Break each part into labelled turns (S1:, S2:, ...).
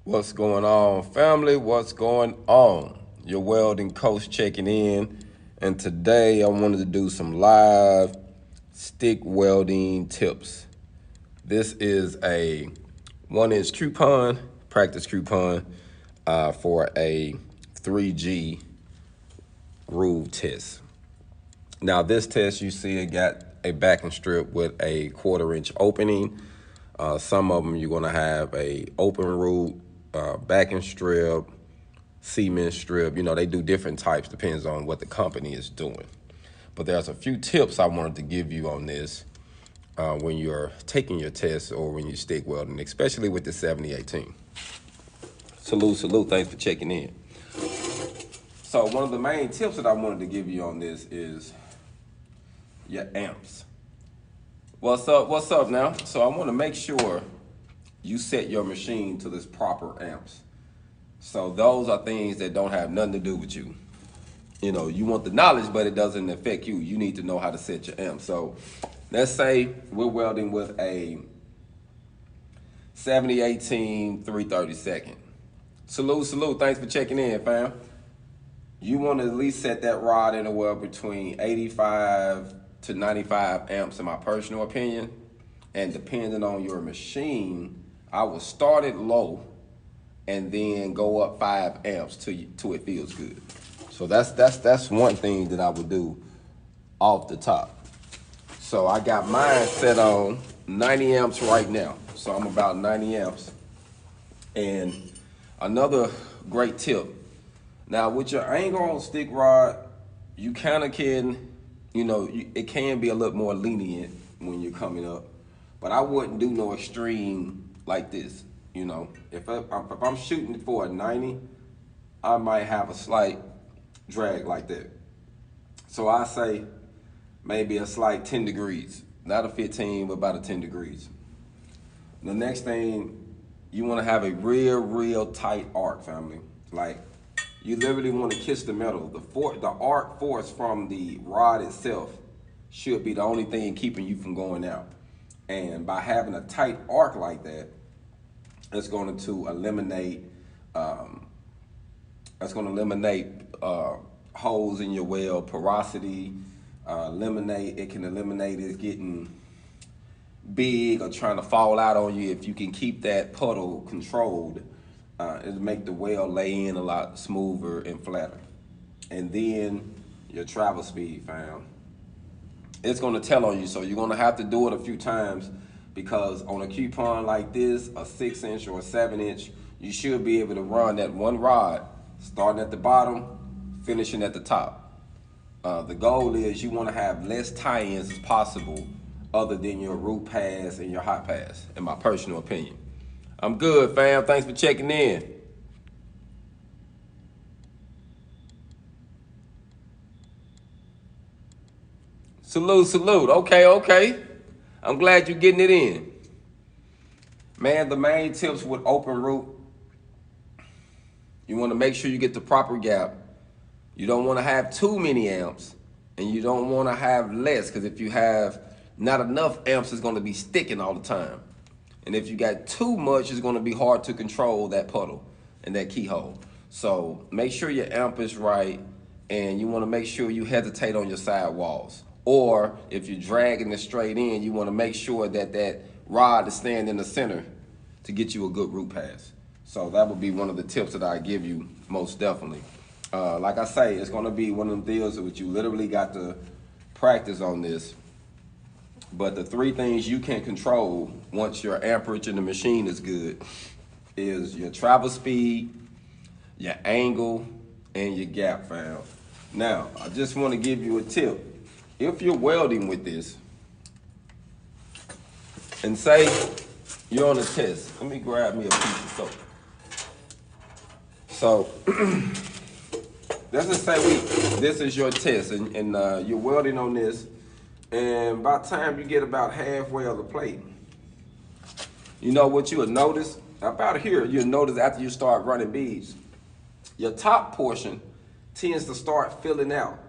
S1: What's going on, family? What's going on? Your welding coach checking in. And today I wanted to do some live stick welding tips. This is a 1-inch coupon, practice coupon for a 3G groove test. Now this test you see it got a backing strip with a 1/4 inch opening. Some of them you're gonna have a open root, backing strip, cement strip. You know, they do different types, depends on what the company is doing. But there's a few tips I wanted to give you on this when you're taking your test or when you stick welding, especially with the 7018. Salute, thanks for checking in. So one of the main tips that I wanted to give you on this is your amps. What's up now? So I want to make sure you set your machine to this proper amps. So those are things that don't have nothing to do with you. You know, you want the knowledge, but it doesn't affect you. You need to know how to set your amp. So let's say we're welding with a 7018 332nd. Salute, thanks for checking in, fam. You want to at least set that rod anywhere between 85 to 95 amps in my personal opinion. And depending on your machine, I will start it low and then go up 5 amps till it feels good. So that's one thing that I would do off the top. So I got mine set on 90 amps right now. So I'm about 90 amps. And another great tip. Now with your angle on stick rod, you kind of can, it can be a little more lenient when you're coming up. But I wouldn't do no extreme like this. If I'm shooting for a 90, I might have a slight drag like that. So I say maybe a slight 10 degrees, not a 15, but about a 10 degrees. The next thing, you want to have a real tight arc, family. Like, you literally want to kiss the metal. The arc force from the rod itself should be the only thing keeping you from going out. And by having a tight arc like that, it's going to eliminate holes in your weld, porosity. It can eliminate it getting big or trying to fall out on you. If you can keep that puddle controlled, it'll make the weld lay in a lot smoother and flatter. And then your travel speed, fam. It's gonna tell on you, so you're gonna have to do it a few times, because on a coupon like this, a 6-inch or a 7-inch, you should be able to run that one rod, starting at the bottom, finishing at the top. The goal is you wanna have less tie-ins as possible other than your root pass and your hot pass, in my personal opinion. I'm good, fam. Thanks for checking in. Salute. Okay. I'm glad you're getting it in. Man, the main tips with open root, you want to make sure you get the proper gap. You don't want to have too many amps, and you don't want to have less, because if you have not enough amps, it's going to be sticking all the time. And if you got too much, it's going to be hard to control that puddle and that keyhole. So make sure your amp is right, and you want to make sure you hesitate on your side walls. Or if you're dragging it straight in, you want to make sure that that rod is staying in the center to get you a good root pass. So that would be one of the tips that I give you, most definitely. Like I say, it's going to be one of them deals that you literally got to practice on this. But the 3 things you can control once your amperage in the machine is good is your travel speed, your angle, and your gap, fam. Now, I just want to give you a tip. If you're welding with this, and say you're on a test, let me grab me a piece of soap. So, let's just say this is your test, and you're welding on this, and by the time you get about halfway of the plate, you know what you would notice? About here, you'll notice after you start running beads, your top portion tends to start filling out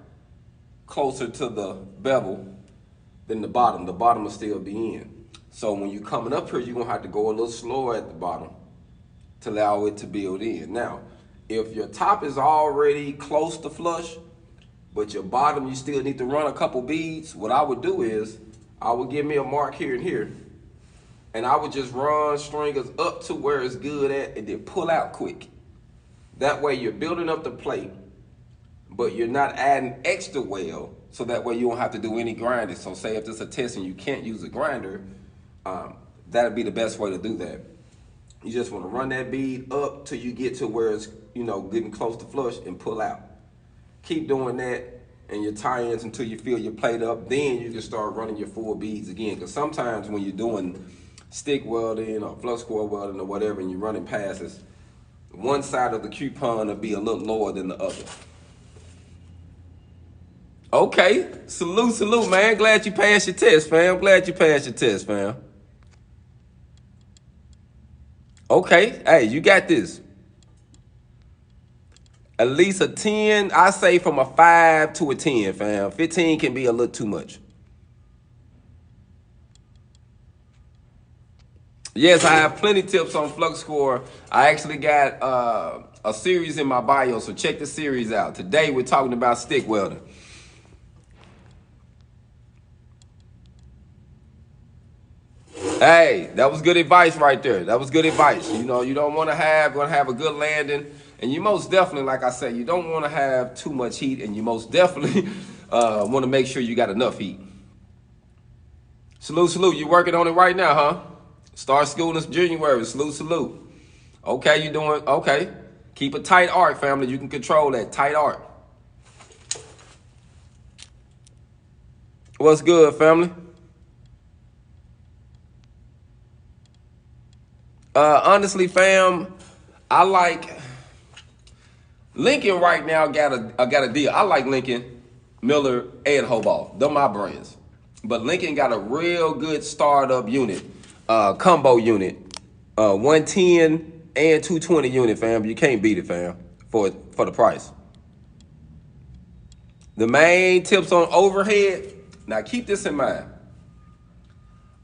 S1: closer to the bevel than the bottom. The bottom will still be in. So when you're coming up here, you're gonna have to go a little slower at the bottom to allow it to build in. Now, if your top is already close to flush, but your bottom, you still need to run a couple beads, what I would do is, I would give me a mark here and here, and I would just run stringers up to where it's good at and then pull out quick. That way you're building up the plate, but you're not adding extra weld, so that way you don't have to do any grinding. So say if there's a test and you can't use a grinder, that'd be the best way to do that. You just want to run that bead up till you get to where it's, you know, getting close to flush and pull out. Keep doing that and your tie-ins until you fill your plate up. Then you can start running your full beads again. Because sometimes when you're doing stick welding or flux core welding or whatever, and you're running passes, one side of the coupon will be a little lower than the other. Okay, salute, man. Glad you passed your test, fam. Glad you passed your test, fam. Okay, hey, you got this. At least a 10, I say from a 5 to a 10, fam. 15 can be a little too much. Yes, I have plenty tips on flux core. I actually got a series in my bio, so check the series out. Today we're talking about stick welding. Hey, that was good advice right there. That was good advice. You know, you don't want to have a good landing, and you most definitely, like I said, you don't want to have too much heat, and you most definitely want to make sure you got enough heat. Salute. You working on it right now, huh? Start school this January. Salute. Okay, you doing okay. Keep a tight arc, family. You can control that tight arc. What's good, family? Honestly, fam, I like Lincoln right now. I got a deal. I like Lincoln, Miller, and Hobart. They're my brands. But Lincoln got a real good startup unit, combo unit, 110 and 220 unit, fam. You can't beat it, fam, for the price. The main tips on overhead. Now keep this in mind.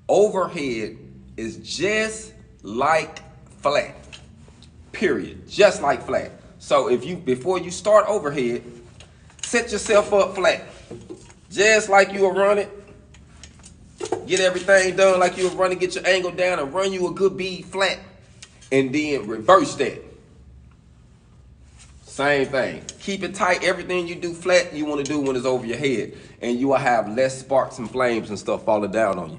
S1: Overhead is just like flat, period. Just like flat. So before you start overhead, set yourself up flat. Just like you will run it. Get everything done like you will run it, get your angle down and run you a good bead flat. And then reverse that. Same thing. Keep it tight. Everything you do flat, you want to do when it's over your head. And you will have less sparks and flames and stuff falling down on you.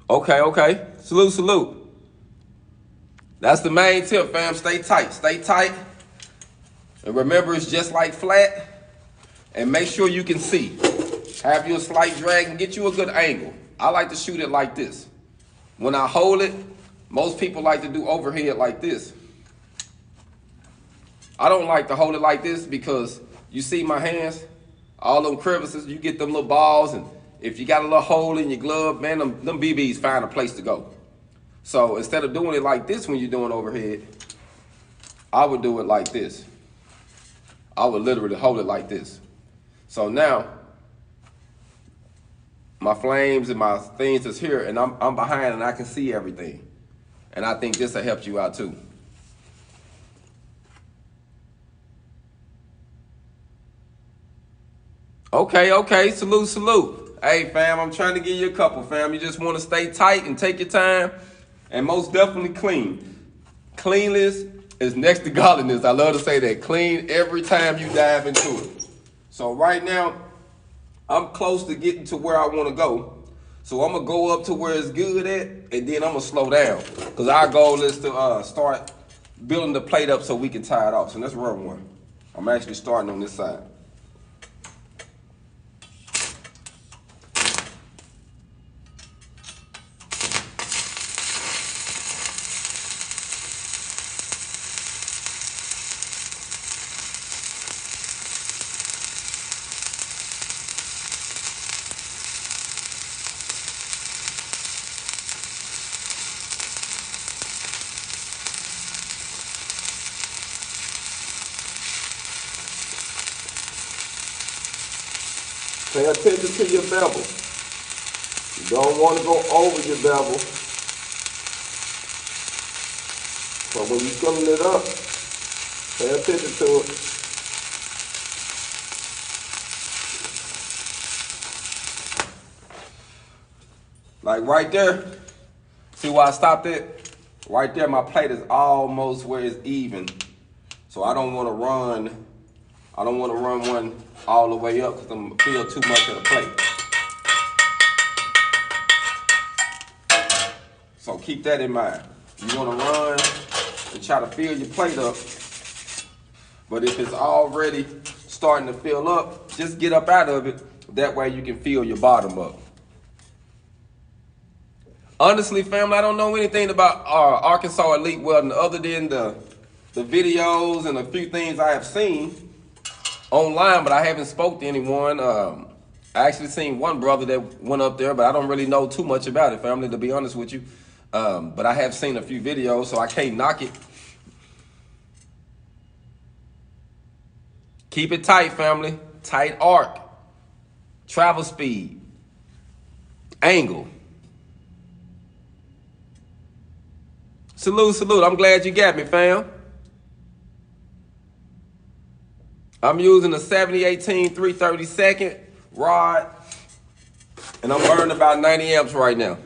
S1: Okay. Salute. That's the main tip, fam. Stay tight. And remember, it's just like flat. And make sure you can see. Have you a slight drag and get you a good angle. I like to shoot it like this. When I hold it, most people like to do overhead like this. I don't like to hold it like this because you see my hands, all them crevices, you get them little balls, and if you got a little hole in your glove, man, them BBs find a place to go. So instead of doing it like this when you're doing overhead, I would do it like this. I would literally hold it like this. So now, my flames and my things is here, and I'm behind and I can see everything. And I think this will help you out too. Okay. Salute. Hey, fam, I'm trying to give you a couple, fam. You just want to stay tight and take your time, and most definitely clean. Cleanliness is next to godliness. I love to say that. Clean every time you dive into it. So right now, I'm close to getting to where I want to go. So I'm going to go up to where it's good at, and then I'm going to slow down. Because our goal is to start building the plate up so we can tie it off. So let's run one. I'm actually starting on this side. Pay attention to your bevel. You don't want to go over your bevel. So when you're filling it up, pay attention to it. Like right there, see where I stopped it? Right there, my plate is almost where it's even. So I don't want to run one all the way up because I'm gonna feel too much of the plate. So keep that in mind. You want to run and try to fill your plate up. But if it's already starting to fill up, just get up out of it. That way you can fill your bottom up. Honestly, family, I don't know anything about Arkansas Elite Welding other than the videos and a few things I have seen online, but I haven't spoke to anyone. I actually seen one brother that went up there, but I don't really know too much about it, family, to be honest with you. But I have seen a few videos, so I can't knock it. Keep it tight, family. Tight arc. Travel speed. Angle. Salute, salute. I'm glad you got me, fam. I'm using a 7018 332nd rod, and I'm burning about 90 amps right now.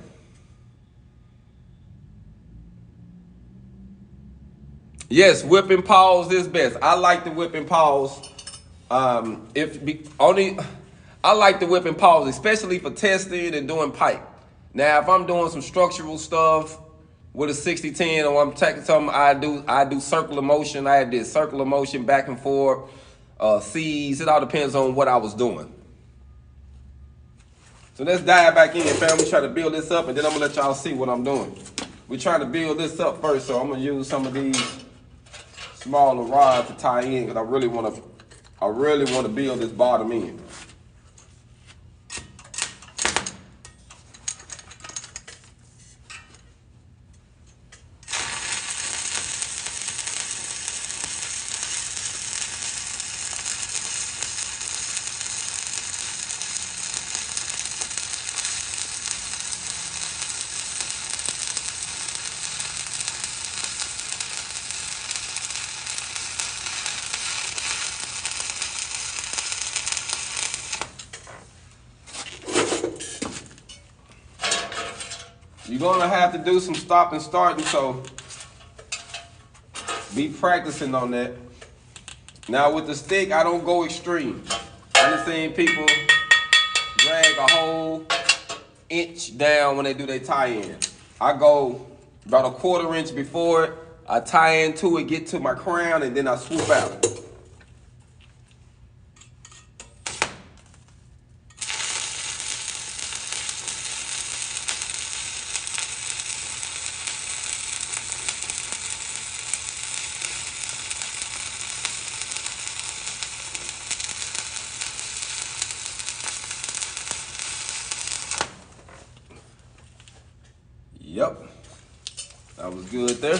S1: Yes, whipping pause is best. I like the whipping pause. I like the whipping pause, especially for testing and doing pipe. Now, if I'm doing some structural stuff with a 6010 or I'm taking something, I do circular motion. I did circular motion back and forth, C's. It all depends on what I was doing. So let's dive back in, fam. We try to build this up, and then I'm gonna let y'all see what I'm doing. We're trying to build this up first, so I'm gonna use some of these smaller rods to tie in because I really want to build this bottom end. You're gonna have to do some stop and starting, so be practicing on that. Now with the stick, I don't go extreme. I've seen people drag a whole inch down when they do their tie-in. I go about a 1/4 inch before it. I tie into it, get to my crown, and then I swoop out. Yep, that was good there.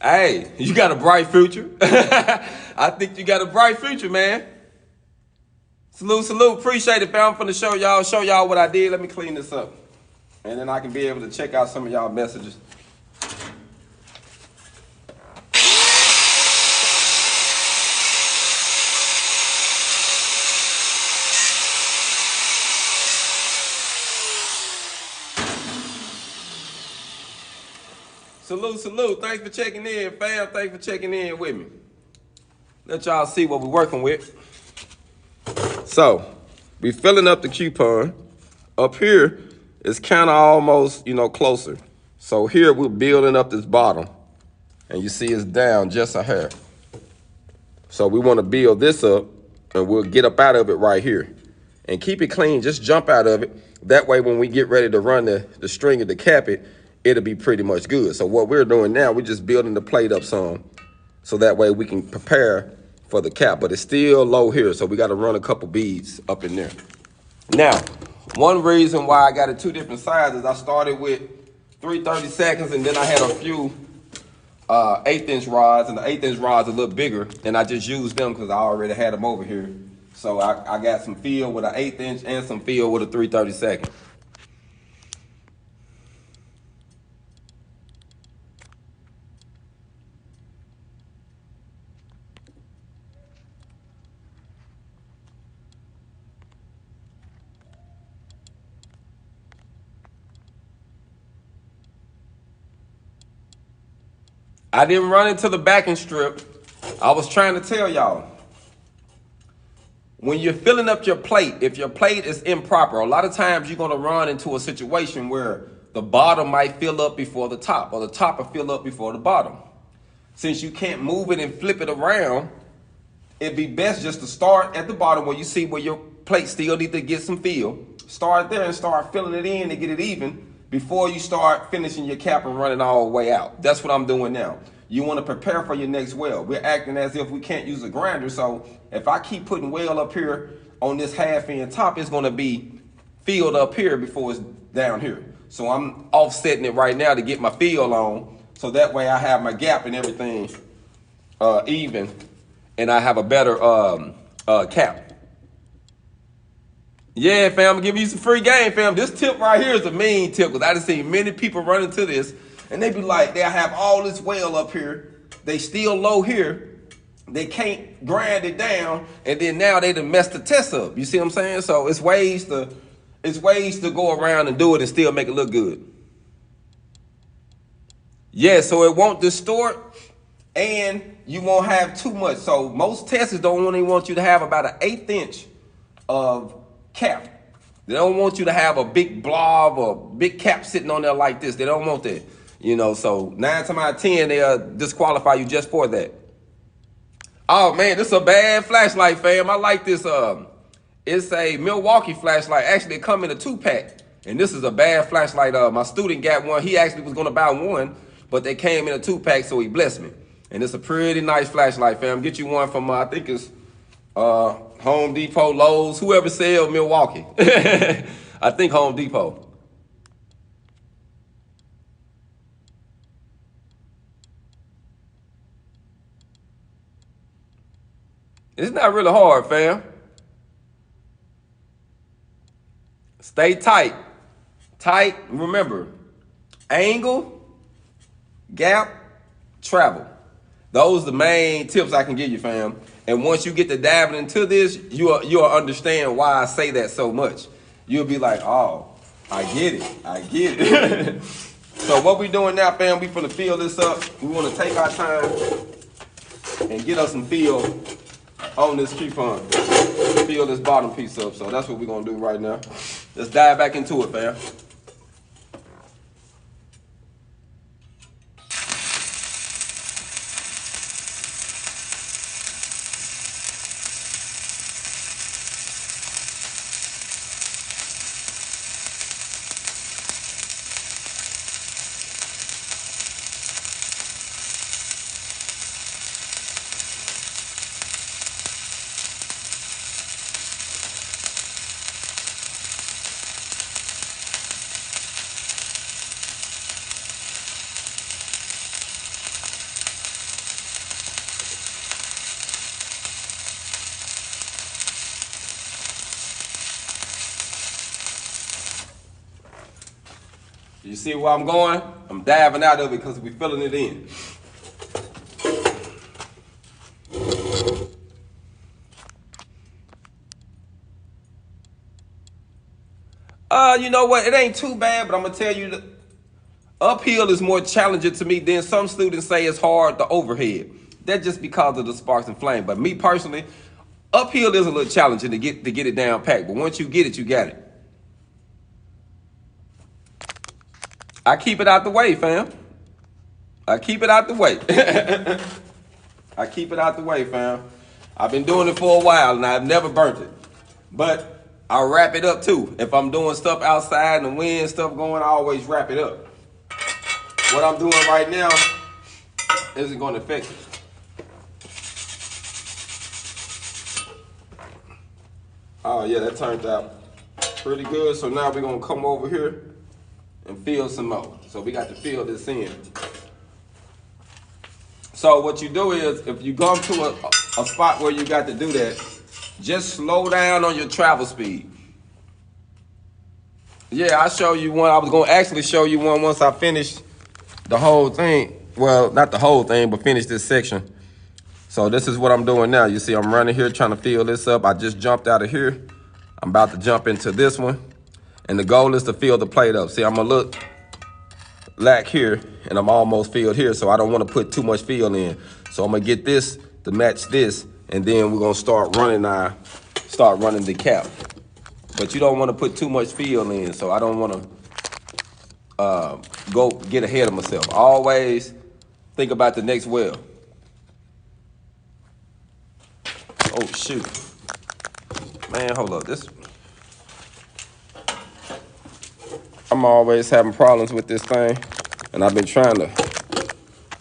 S1: Hey, you got a bright future. I think you got a bright future, man. Salute, salute. Appreciate it, fam. I'm finna show y'all what I did. Let me clean this up. And then I can be able to check out some of y'all messages. Salute, salute. Thanks for checking in, fam. Thanks for checking in with me. Let y'all see what we're working with. So, we filling up the coupon. Up here is kind of almost, closer. So here we're building up this bottom. And you see it's down just a hair. So we want to build this up, and we'll get up out of it right here. And keep it clean. Just jump out of it. That way when we get ready to run the stringer to cap it, it'll be pretty much good. So what we're doing now, we're just building the plate up some, so that way we can prepare for the cap. But it's still low here, so we got to run a couple beads up in there. Now, one reason why I got it 2 different sizes, I started with 332nds, and then I had a few 1/8" rods, and the 1/8" rods are a little bigger, and I just used them because I already had them over here. So I got some field with an 1/8" and some field with a 3/32. I didn't run into the backing strip. I was trying to tell y'all, when you're filling up your plate, if your plate is improper, a lot of times you're going to run into a situation where the bottom might fill up before the top, or the top will fill up before the bottom. Since you can't move it and flip it around, it'd be best just to start at the bottom where you see where your plate still need to get some fill. Start there and start filling it in to get it even before you start finishing your cap and running all the way out. That's what I'm doing now. You want to prepare for your next weld. We're acting as if we can't use a grinder, so if I keep putting weld up here on this half end top, it's going to be filled up here before it's down here. So I'm offsetting it right now to get my fill on, so that way I have my gap and everything even, and I have a better cap. Yeah, fam, I'm giving you some free game, fam. This tip right here is a mean tip, because I done seen many people run into this, and they be like, they have all this weld up here, they still low here, they can't grind it down, and then now they done messed the test up. You see what I'm saying? So it's ways to go around and do it and still make it look good. Yeah, so it won't distort, and you won't have too much. So most testers don't only want you to have about an 1/8" of cap. They don't want you to have a big blob or big cap sitting on there like this. They don't want that. You know, so 9 times out of 10, they'll disqualify you just for that. Oh man, this is a bad flashlight, fam. I like this. It's a Milwaukee flashlight. Actually, it come in a 2-pack. And this is a bad flashlight. My student got one. He actually was gonna buy one, but they came in a 2-pack, so he blessed me. And it's a pretty nice flashlight, fam. Get you one from I think it's Home Depot, Lowe's, whoever sell Milwaukee. I think Home Depot. It's not really hard, fam. Stay tight. Tight, remember, angle, gap, travel. Those are the main tips I can give you, fam. And once you get to diving into this, you'll understand why I say that so much. You'll be like, oh, I get it. I get it. So what we doing now, fam, we finna fill this up. We want to take our time and get us some fill on this coupon. Fill this bottom piece up. So that's what we're going to do right now. Let's dive back into it, fam. You see where I'm going? I'm diving out of it because we're filling it in. You know what? It ain't too bad, but I'm gonna tell you that uphill is more challenging to me than some students say it's hard the overhead. That's just because of the sparks and flame. But me personally, uphill is a little challenging to get it down packed. But once you get it, you got it. I keep it out the way, fam. I keep it out the way. I keep it out the way, fam. I've been doing it for a while and I've never burnt it. But I wrap it up too. If I'm doing stuff outside and the wind stuff going, I always wrap it up. What I'm doing right now isn't going to affect it. Oh yeah, that turned out pretty good. So now we're going to come over here and fill some more. So we got to fill this in. So what you do is, if you come to a spot where you got to do that, just slow down on your travel speed. Yeah, I'll show you one. I was going to actually show you one once I finish the whole thing. Well, not the whole thing, but finish this section. So this is what I'm doing now. You see, I'm running here trying to fill this up. I just jumped out of here. I'm about to jump into this one. And the goal is to fill the plate up. See, I'm going to look lack here, and I'm almost filled here, so I don't want to put too much fill in. So I'm going to get this to match this, and then we're going to start running the cap. But you don't want to put too much fill in, so I don't want to go get ahead of myself. Always think about the next weld. Oh, shoot. Man, hold up. I'm always having problems with this thing, and I've been trying to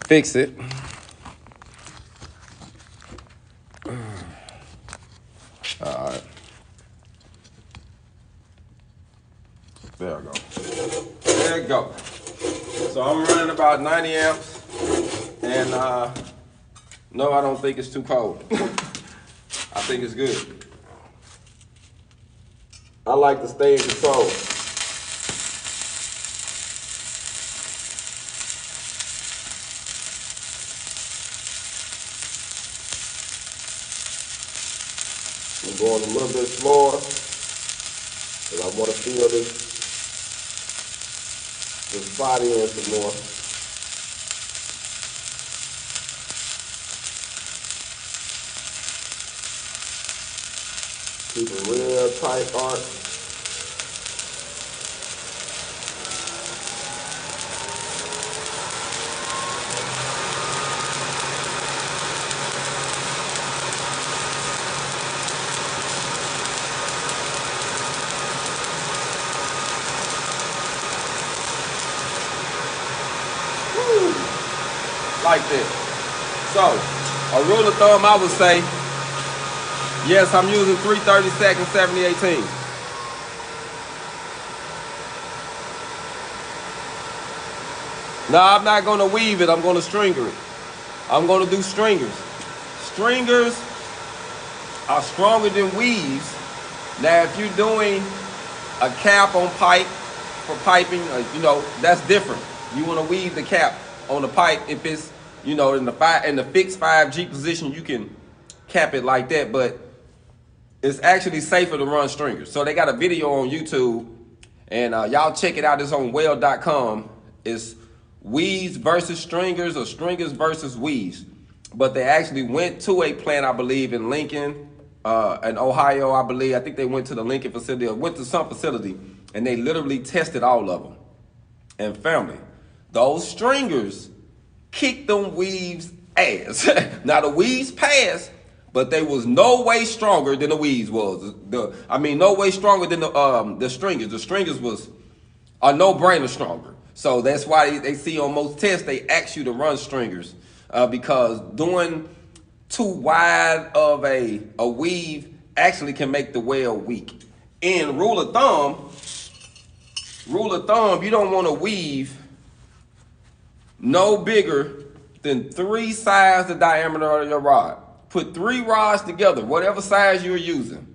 S1: fix it. All right. There we go. There we go. So I'm running about 90 amps, and no, I don't think it's too cold. I think it's good. I like to stay in control. I'm going a little bit slower because I want to feel this body in some more. Keep it real tight arc. Like this. So, a rule of thumb, I would say, yes, I'm using 3/32 70/18. Now, I'm not going to weave it. I'm going to stringer it. I'm going to do stringers. Stringers are stronger than weaves. Now, if you're doing a cap on pipe for piping, that's different. You want to weave the cap on the pipe. If it's, in the fixed 5G position, you can cap it like that, but it's actually safer to run stringers. So they got a video on YouTube, and y'all check it out. It's on Weld.com. It's weaves versus stringers, or stringers versus weaves. But they actually went to a plant, I believe, in Lincoln, in Ohio, I believe. I think they went to the Lincoln facility, or went to some facility, and they literally tested all of them. And family, those stringers kicked them weaves ass. Now the weaves passed, but they was no way stronger than the weaves was. No way stronger than the stringers. The stringers was a no-brainer stronger. So that's why they see on most tests they ask you to run stringers, because doing too wide of a weave actually can make the weld weak. And rule of thumb, you don't want to weave no bigger than 3 sides the diameter of your rod. Put 3 rods together, whatever size you're using.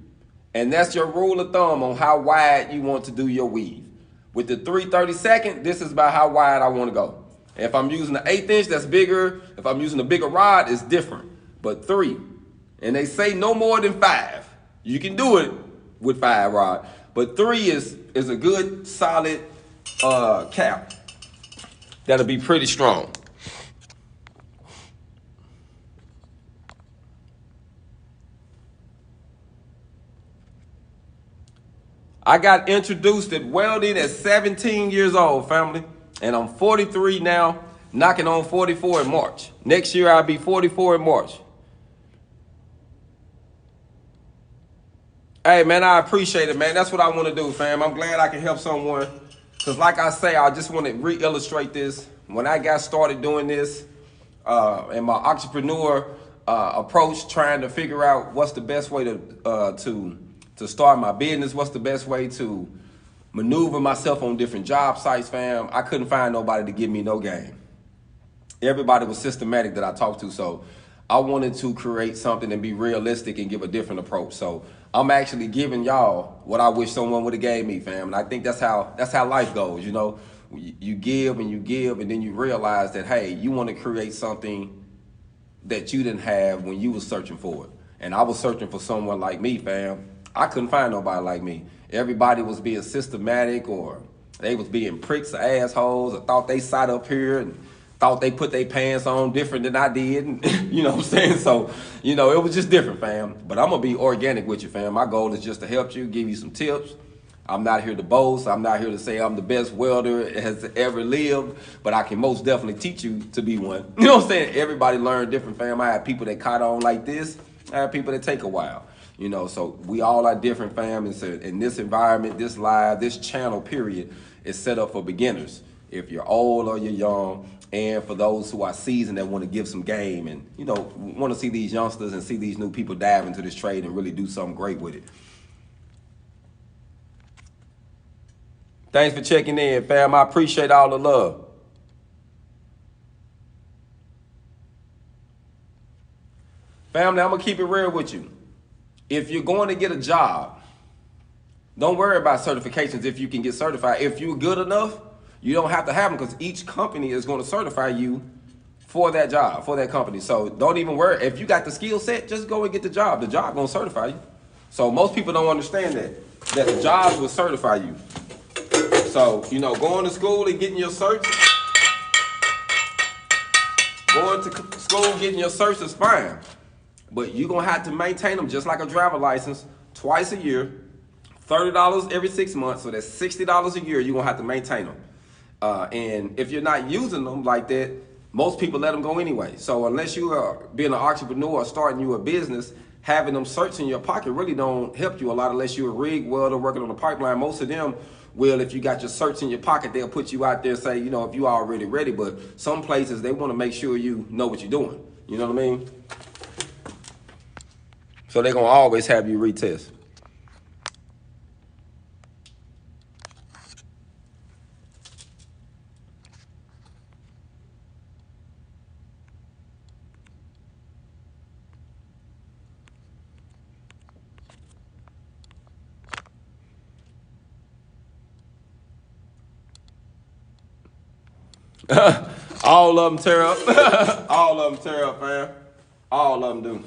S1: And that's your rule of thumb on how wide you want to do your weave. With the 3/32, this is about how wide I want to go. And if I'm using an 1/8 inch, that's bigger. If I'm using a bigger rod, it's different. But 3. And they say no more than 5. You can do it with 5 rod. But 3 is a good, solid cap. That'll be pretty strong. I got introduced at welding at 17 years old, family. And I'm 43 now, knocking on 44 in March. Next year, I'll be 44 in March. Hey, man, I appreciate it, man. That's what I want to do, fam. I'm glad I can help someone. Because like I say, I just want to re-illustrate this. When I got started doing this, and my entrepreneur approach, trying to figure out what's the best way to start my business, what's the best way to maneuver myself on different job sites, fam, I couldn't find nobody to give me no game. everybody was systematic that I talked to. So I wanted to create something and be realistic and give a different approach. So I'm actually giving y'all what I wish someone would have gave me, fam. And I think that's how life goes. You know, you give and you give, and then you realize that, hey, you want to create something that you didn't have when you was searching for it. And I was searching for someone like me, fam. I couldn't find nobody like me. Everybody was being systematic, or they was being pricks or assholes, or thought they sat up here and thought they put their pants on different than I did. And, you know what I'm saying? So, you know, it was just different, fam. But I'm going to be organic with you, fam. My goal is just to help you, give you some tips. I'm not here to boast. I'm not here to say I'm the best welder has ever lived, but I can most definitely teach you to be one. You know what I'm saying? Everybody learn different, fam. I have people that caught on like this. I have people that take a while. You know, so we all are different, fam. And so in this environment, this live, this channel, period, is set up for beginners. If you're old or you're young, and for those who are seasoned that want to give some game and, you know, want to see these youngsters and see these new people dive into this trade and really do something great with it. Thanks for checking in, fam. I appreciate all the love. Family, I'm going to keep it real with you. If you're going to get a job, don't worry about certifications if you can get certified. If you're good enough, you don't have to have them, because each company is going to certify you for that job, for that company. So don't even worry. If you got the skill set, just go and get the job. The job going to certify you. So most people don't understand that the jobs will certify you. So, you know, going to school and getting your certs, going to school, getting your certs is fine. But you're going to have to maintain them just like a driver license twice a year, $30 every 6 months. So that's $60 a year. You're going to have to maintain them. And if you're not using them like that, most people let them go anyway. So unless you are being an entrepreneur or starting you a business, having them certs in your pocket really don't help you a lot unless you're a rig welder working on a pipeline. Most of them will, if you got your certs in your pocket, they'll put you out there and say, you know, if you already ready. But some places, they want to make sure you know what you're doing. You know what I mean? So they're going to always have you retest. All of them tear up. All of them tear up, fam. All of them do.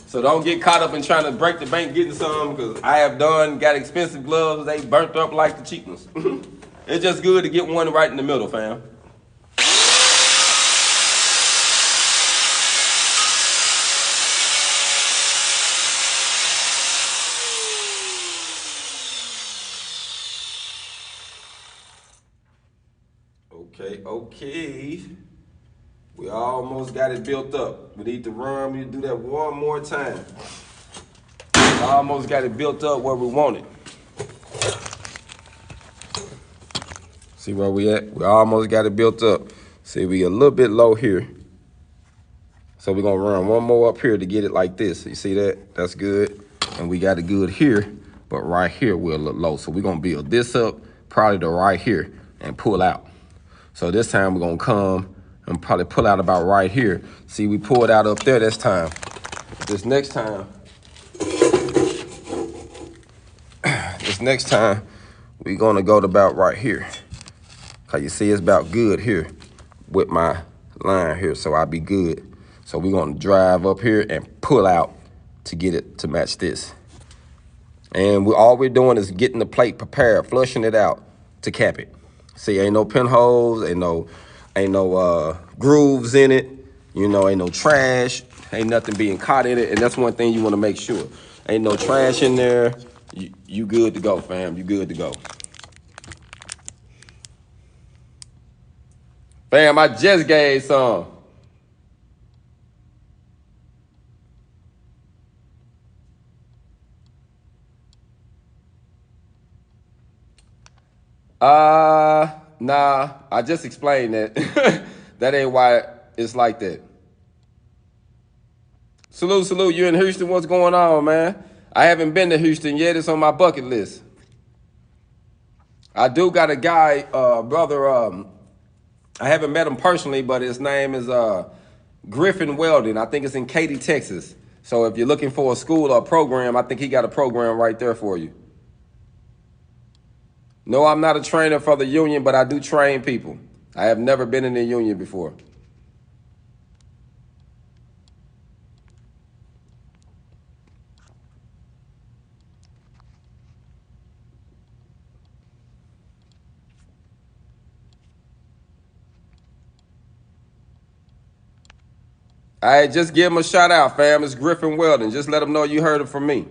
S1: So don't get caught up in trying to break the bank getting some, because I have got expensive gloves. They burnt up like the cheap ones. It's just good to get one right in the middle, fam. Okay. We almost got it built up. We need to run. We need to do that one more time. We almost got it built up where we want it. See where we at? We almost got it built up. See, we a little bit low here. So we're going to run one more up here to get it like this. You see that? That's good. And we got it good here. But right here, we're a little low. So we're going to build this up probably to right here and pull out. So this time we're going to come and probably pull out about right here. See, we pulled out up there this time. This next time, we're going to go to about right here. Cause you see it's about good here with my line here. So I'll be good. So we're going to drive up here and pull out to get it to match this. And all we're doing is getting the plate prepared, flushing it out to cap it. See, ain't no pinholes, ain't no grooves in it, you know, ain't no trash, ain't nothing being caught in it, and that's one thing you want to make sure. Ain't no trash in there. You good to go, fam. You good to go. Fam, I just gave some. Nah, I just explained that. That ain't why it's like that. Salute. You in Houston? What's going on, man? I haven't been to Houston yet. It's on my bucket list. I do got a guy, brother I haven't met him personally, but his name is Griffin Welding. I think it's in Katy, Texas. So if you're looking for a school or a program, I think he got a program right there for you. No, I'm not a trainer for the union, but I do train people. I have never been in the union before. All right, just give him a shout out, fam. It's Griffin Welding. Just let him know you heard it from me.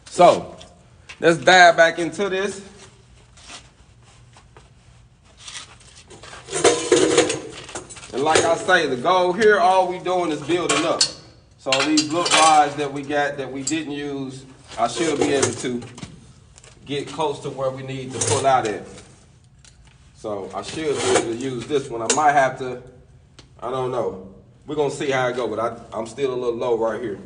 S1: So, let's dive back into this. And like I say, the goal here, all we doing is building up. So these little rods that we got that we didn't use, I should be able to get close to where we need to pull out at. So I should be able to use this one. I might have to, I don't know. We're gonna see how it goes, but I'm still a little low right here.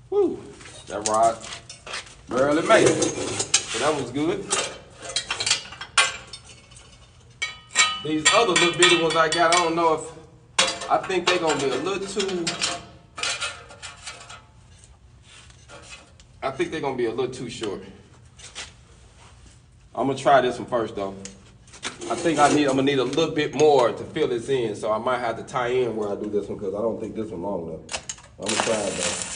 S1: Woo, that rod barely made it. So that was good. These other little bitty ones I got, I don't know if, I think they're gonna be a little too, I think they're gonna be a little too short. I'm gonna try this one first though. I think I'm gonna need a little bit more to fill this in, so I might have to tie in where I do this one because I don't think this one long enough. I'm gonna try it though.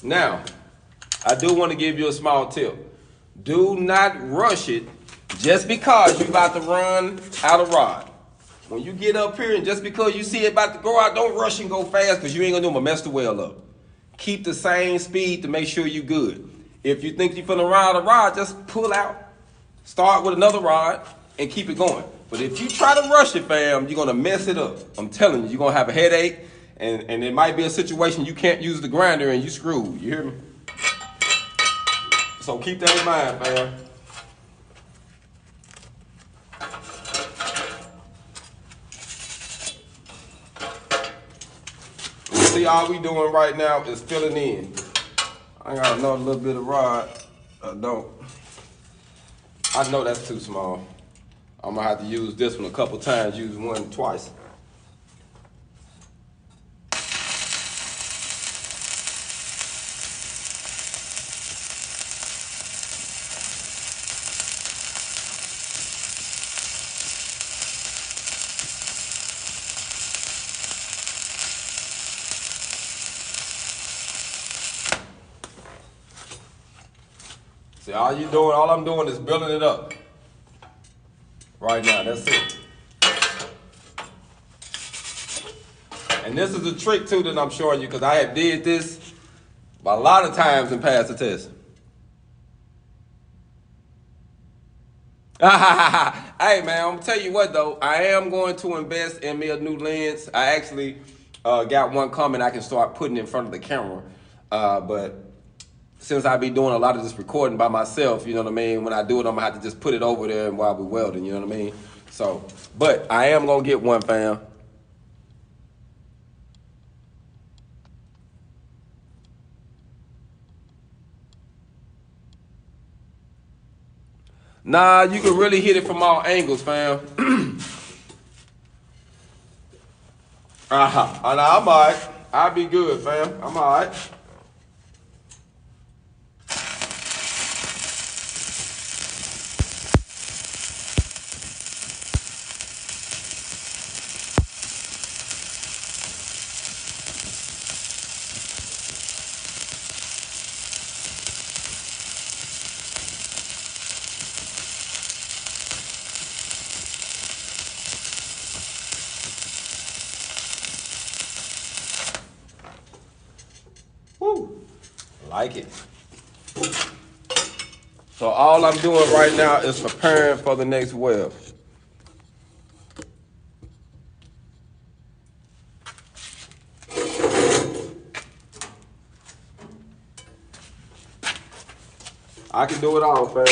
S1: Now, I do want to give you a small tip. Do not rush it just because you're about to run out of rod. When you get up here and just because you see it about to go out, don't rush and go fast because you ain't gonna do them mess the well up. Keep the same speed to make sure you're good. If you think you're finna run out of rod, just pull out. Start with another rod and keep it going. But if you try to rush it, fam, you're gonna mess it up. I'm telling you, you're gonna have a headache. And it might be a situation you can't use the grinder and you screwed. You hear me? So keep that in mind, fam. See, all we doing right now is filling in. I got another little bit of rod. I don't. I know that's too small. I'm gonna have to use this one a couple times, use one twice. See, all I'm doing is building it up. Right now, that's it. And this is a trick too that I'm showing you because I have did this a lot of times and passed the test. Hey man, I'm gonna tell you what though, I am going to invest in me a new lens. I actually got one coming I can start putting in front of the camera. But since I be doing a lot of this recording by myself, you know what I mean? When I do it, I'm gonna have to just put it over there and while we welding, you know what I mean? So, but I am gonna get one, fam. Nah, you can really hit it from all angles, fam. I'm all right. I'll be good, fam. I'm all right. like it. So all I'm doing right now is preparing for the next weld. I can do it all, fam.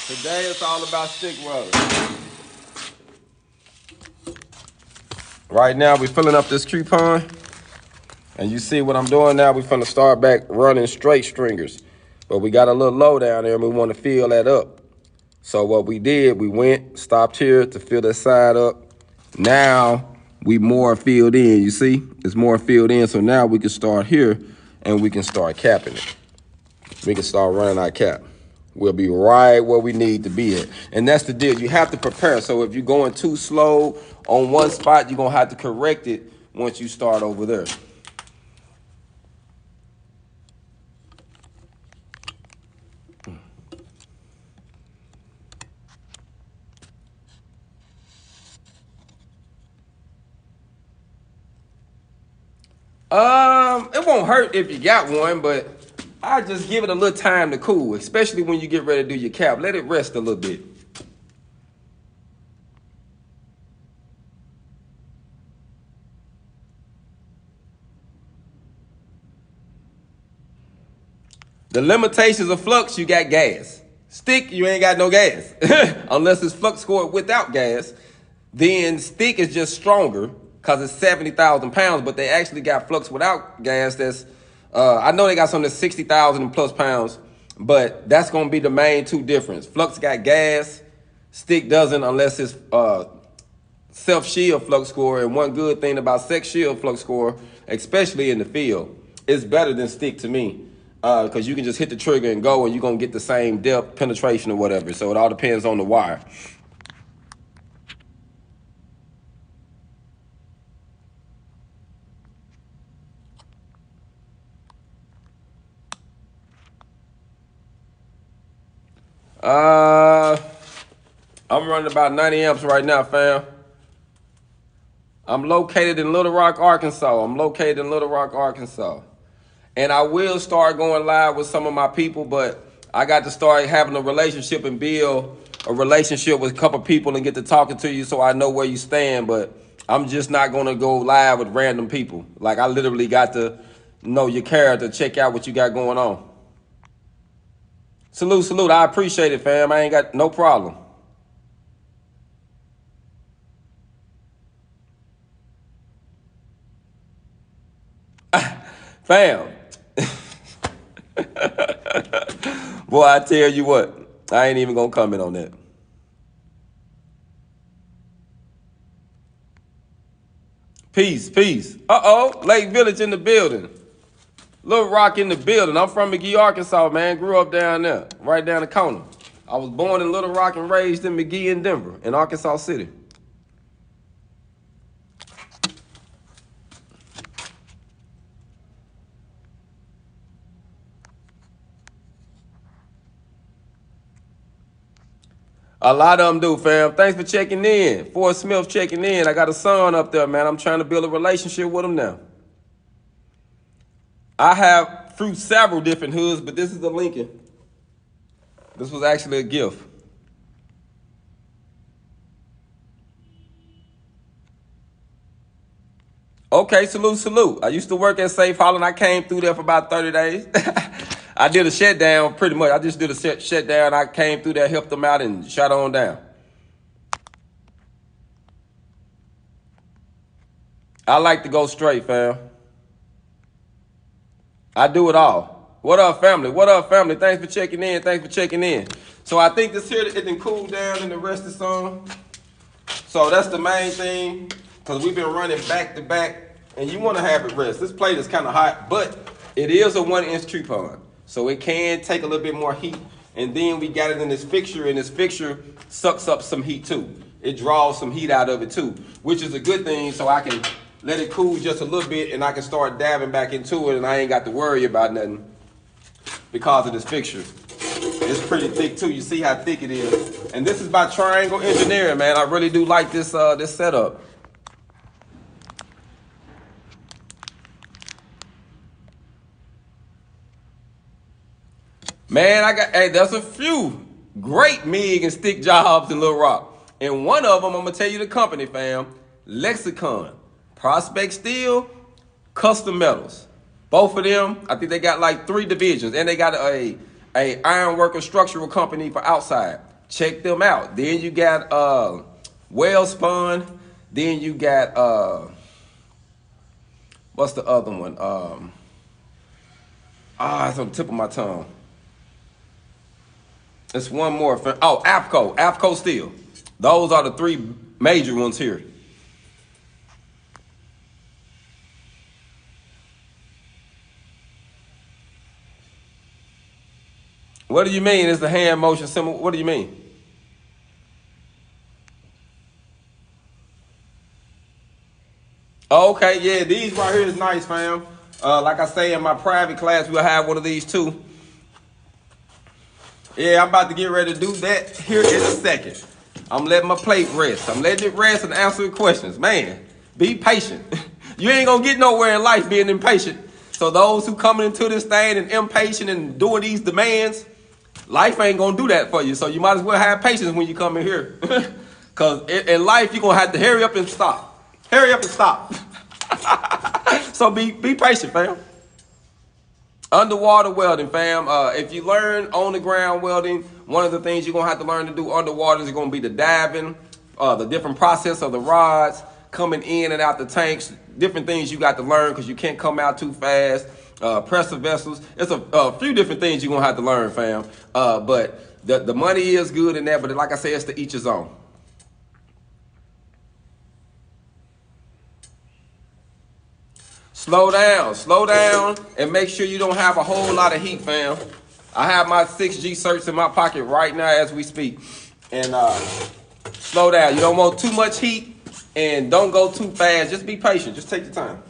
S1: Today it's all about stick welding. Right now we're filling up this coupon. And you see what I'm doing now? We're finna start back running straight stringers. But we got a little low down there and we want to fill that up. So what we did, we went, stopped here to fill that side up. Now we more filled in, you see? It's more filled in, so now we can start here and we can start capping it. We can start running our cap. We'll be right where we need to be at. And that's the deal, you have to prepare. So if you're going too slow on one spot, you're gonna have to correct it once you start over there. It won't hurt if you got one, but I just give it a little time to cool, especially when you get ready to do your cap. Let it rest a little bit. The limitations of flux, you got gas. Stick, you ain't got no gas. Unless it's flux scored without gas, then stick is just stronger because it's 70,000 pounds, but they actually got flux without gas that's, I know they got something that's 60,000 plus pounds, but that's going to be the main two difference. Flux got gas, stick doesn't unless it's self-shield flux score. And one good thing about sex-shield flux score, especially in the field, it's better than stick to me. Because you can just hit the trigger and go and you're going to get the same depth, penetration or whatever. So it all depends on the wire. I'm running about 90 amps right now, fam. I'm located in Little Rock, Arkansas. And I will start going live with some of my people, but I got to start having a relationship and build a relationship with a couple people and get to talking to you so I know where you stand. But I'm just not going to go live with random people. Like, I literally got to know your character, check out what you got going on. Salute, salute. I appreciate it, fam. I ain't got no problem. Fam. Boy, I tell you what, I ain't even gonna comment on that. Peace, peace. Uh-oh, Lake Village in the building. Little Rock in the building. I'm from McGee, Arkansas, man. Grew up down there, right down the corner. I was born in Little Rock and raised in McGee and Denver, in Arkansas City. A lot of them do, fam. Thanks for checking in. Ford Smith checking in. I got a son up there, man. I'm trying to build a relationship with him now. I have through several different hoods, but this is the Lincoln. This was actually a gift. Okay, salute, salute. I used to work at Safe Hall and I came through there for about 30 days. I did a shutdown pretty much. I just did a shutdown. I came through there, helped them out, and shut on down. I like to go straight, fam. I do it all. What up, family? What up, family? Thanks for checking in. Thanks for checking in. So I think this here, it didn't cool down and the rest is on. So that's the main thing, because we've been running back to back, and you want to have it rest. This plate is kind of hot, but it is a 1-inch coupon. So it can take a little bit more heat. And then we got it in this fixture, and this fixture sucks up some heat too. It draws some heat out of it too, which is a good thing, so I can let it cool just a little bit and I can start dabbing back into it and I ain't got to worry about nothing because of this fixture. It's pretty thick too. You see how thick it is. And this is by Triangle Engineering, man. I really do like this this setup. Man, there's a few great MIG and stick jobs in Little Rock. And one of them, I'm gonna tell you the company, fam. Lexicon, Prospect Steel, Custom Metals. Both of them, I think they got like 3 divisions, and they got a ironworker structural company for outside. Check them out. Then you got Weld Spun. Then you got what's the other one? It's on the tip of my tongue. It's one more. Oh, APCO Steel. Those are the 3 major ones here. What do you mean? Is the hand motion similar? What do you mean? Okay, yeah, these right here is nice, fam. Like I say, in my private class, we'll have one of these too. Yeah, I'm about to get ready to do that here in a second. I'm letting my plate rest. I'm letting it rest and answering questions. Man, be patient. You ain't gonna get nowhere in life being impatient. So those who coming into this thing and impatient and doing these demands, life ain't gonna do that for you. So you might as well have patience when you come in here. Because in life, you're gonna have to hurry up and stop. Hurry up and stop. So be patient, fam. Underwater welding, fam. If you learn on the ground welding, one of the things you're gonna have to learn to do underwater is gonna be the diving, the different process of the rods coming in and out the tanks, different things you got to learn because you can't come out too fast. Pressure vessels. It's a few different things you're gonna have to learn, fam. But the money is good in that, but like I said, it's to each his own. Slow down, and make sure you don't have a whole lot of heat, fam. I have my 6G certs in my pocket right now as we speak. And slow down. You don't want too much heat, and don't go too fast. Just be patient. Just take your time.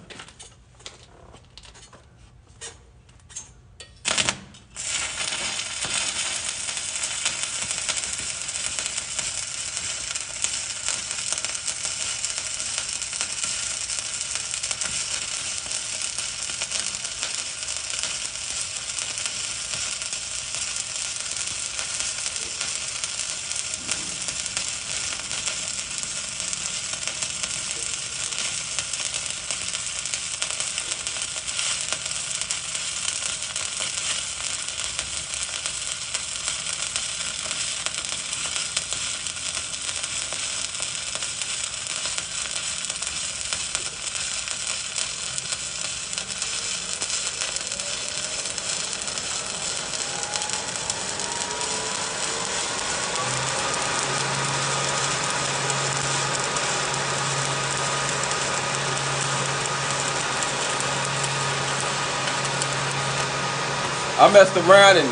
S1: I messed around and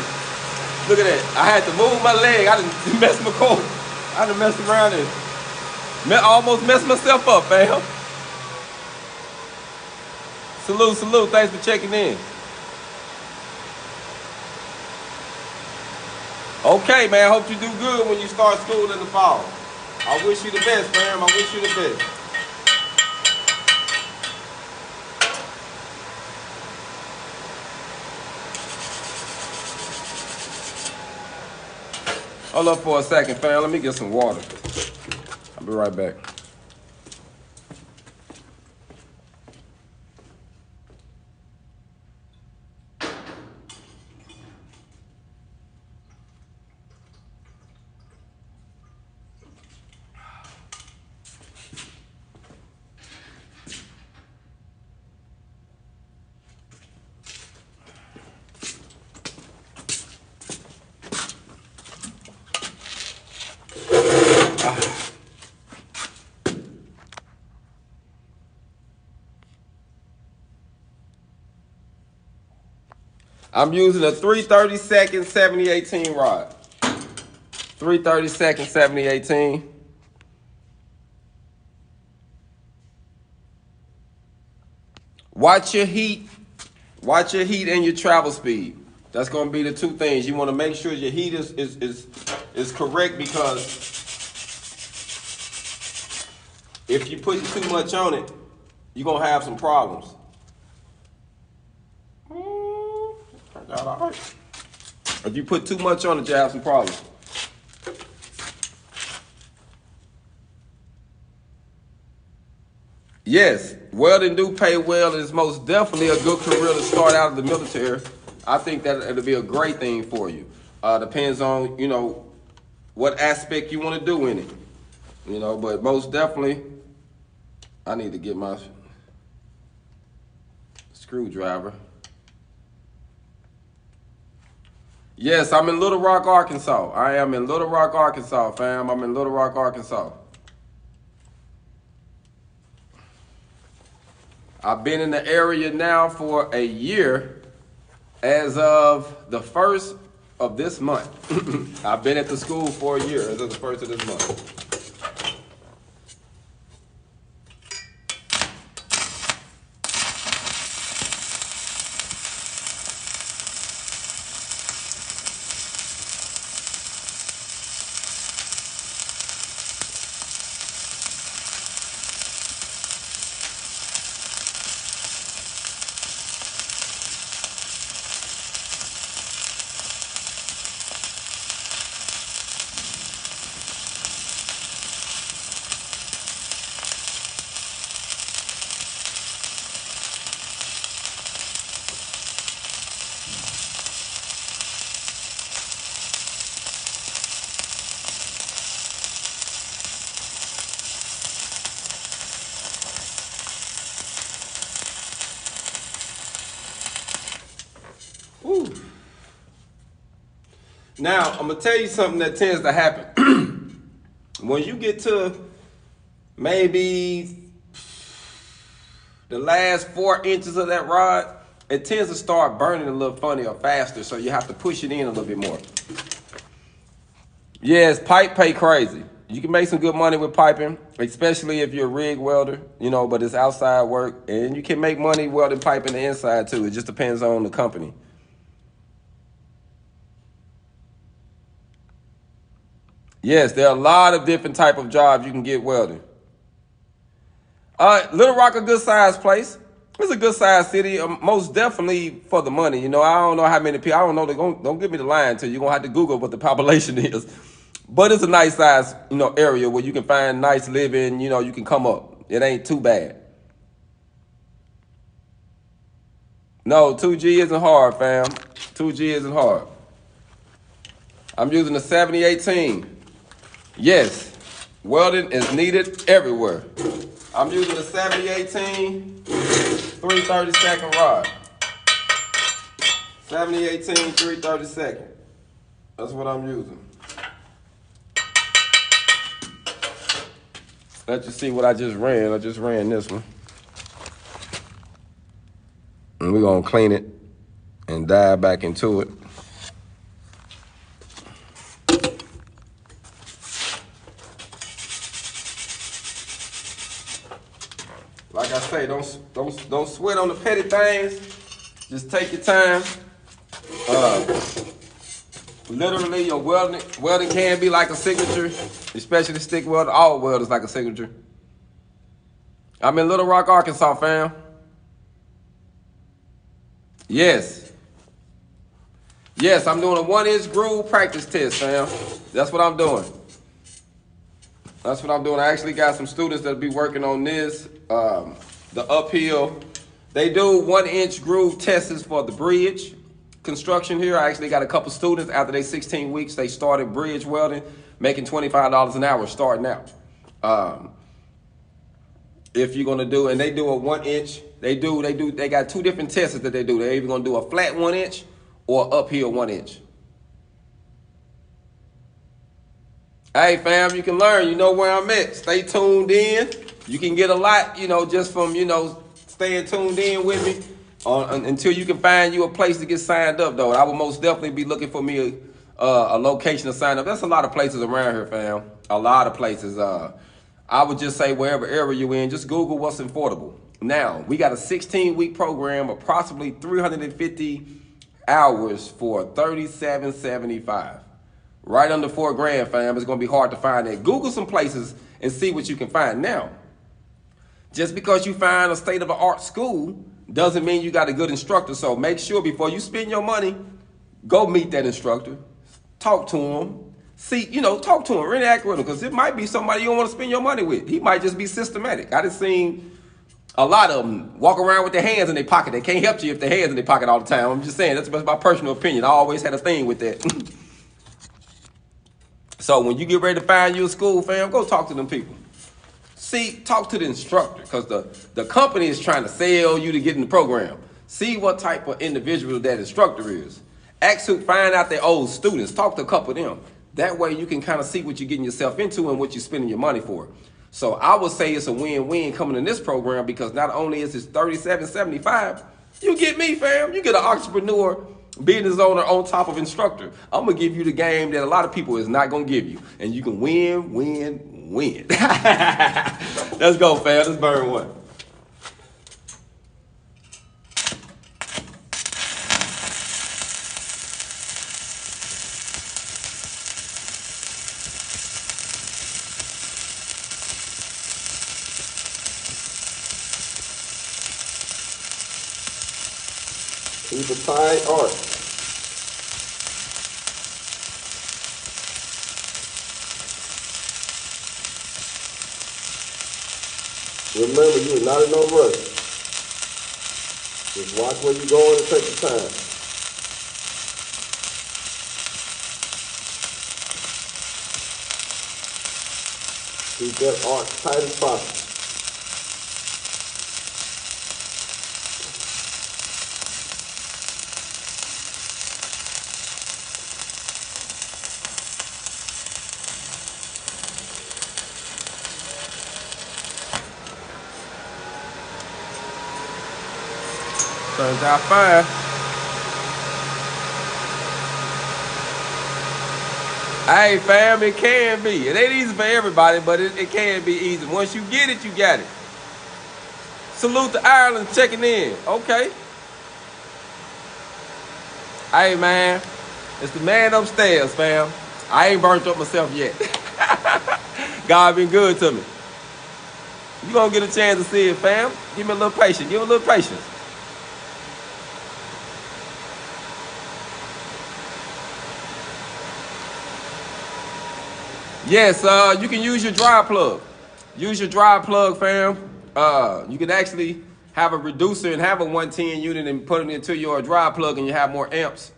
S1: look at that. I had to move my leg. I didn't mess my core. I done messed around and almost messed myself up, fam. Salute. Thanks for checking in. Okay, man. Hope you do good when you start school in the fall. I wish you the best, fam. I wish you the best. Hold up for a second, fam. Let me get some water. I'll be right back. I'm using a 3/32 7018 rod. 3/32 7018. Watch your heat and your travel speed. That's gonna be the two things. You want to make sure your heat is correct, because if you put too much on it, you're gonna have some problems. Turned out all right. If you put too much on it, you have some problems. Yes, welding do pay well, and it's most definitely a good career to start out of the military. I think that it'll be a great thing for you. Depends on, what aspect you want to do in it. But most definitely, I need to get my screwdriver. Yes, I'm in Little Rock, Arkansas. I am in Little Rock, Arkansas, fam. I'm in Little Rock, Arkansas. I've been in the area now for a year as of the 1st of this month. I've been at the school for a year as of the 1st of this month. Ooh. Now, I'm going to tell you something that tends to happen. When you get to maybe the last 4 inches of that rod, it tends to start burning a little funny or faster, so you have to push it in a little bit more. Yes, pipe pay crazy. You can make some good money with piping, especially if you're a rig welder, but it's outside work. And you can make money welding pipe in the inside too. It just depends on the company. Yes, there are a lot of different type of jobs you can get welding. Little Rock, a good sized place. It's a good sized city, most definitely for the money. I don't know how many people. I don't know. Don't give me the line to you. You're gonna have to Google what the population is. But it's a nice size, area where you can find nice living. You can come up. It ain't too bad. No, 2G isn't hard, fam. 2G isn't hard. I'm using the 7018. Yes, welding is needed everywhere. I'm using the 7018 3/32 rod. 7018 3/32. That's what I'm using. Let you see what I just ran. I just ran this one. And we're going to clean it and dive back into it. Like I say, don't sweat on the petty things. Just take your time. Literally, your welding can be like a signature, especially stick weld. All weld is like a signature. I'm in Little Rock, Arkansas, fam. Yes, I'm doing a 1-inch groove practice test, fam. That's what I'm doing. I actually got some students that'll be working on this. The uphill. They do 1-inch groove tests for the bridge construction here. I actually got a couple students after they 16 weeks, they started bridge welding, making $25 an hour starting out. If you're gonna do, and they do a 1-inch, they got 2 different tests that they do. They're either gonna do a flat 1-inch or uphill 1-inch. Hey fam, you can learn, you know where I'm at. Stay tuned in. You can get a lot, just from, staying tuned in with me until you can find you a place to get signed up though. I will most definitely be looking for me a location to sign up. That's a lot of places around here, fam. A lot of places. I would just say wherever area you're in, just Google what's affordable. Now, we got a 16-week program, approximately 350 hours for $37.75. Right under $4 grand, fam. It's gonna be hard to find that. Google some places and see what you can find. Now, just because you find a state-of-the-art school doesn't mean you got a good instructor. So make sure before you spend your money, go meet that instructor, talk to him, see, talk to him, interact with him, because it might be somebody you don't want to spend your money with. He might just be systematic. I just seen a lot of them walk around with their hands in their pocket. They can't help you if their hands in their pocket all the time. I'm just saying, that's my personal opinion. I always had a thing with that. So when you get ready to find you a school, fam, go talk to them people. See, talk to the instructor, because the company is trying to sell you to get in the program. See what type of individual that instructor is. Find out their old students. Talk to a couple of them. That way you can kind of see what you're getting yourself into and what you're spending your money for. So I would say it's a win-win coming in this program, because not only is it $37.75, you get me, fam. You get an entrepreneur, business owner on top of instructor. I'm going to give you the game that a lot of people is not going to give you. And you can win, win, win. Let's go, fam. Let's burn one. Keep a tight arch. Remember, you're not in no rush. Just watch where you're going and take your time. Keep that arch tight as possible. Turns out fine. Hey, fam, it can be. It ain't easy for everybody, but it can be easy. Once you get it, you got it. Salute to Ireland checking in. Okay. Hey, man. It's the man upstairs, fam. I ain't burnt up myself yet. God been good to me. You gonna get a chance to see it, fam. Give me a little patience. Give me a little patience. Yes, you can use your dry plug. Use your dry plug, fam. You can actually have a reducer and have a 110 unit and put it into your dry plug and you have more amps.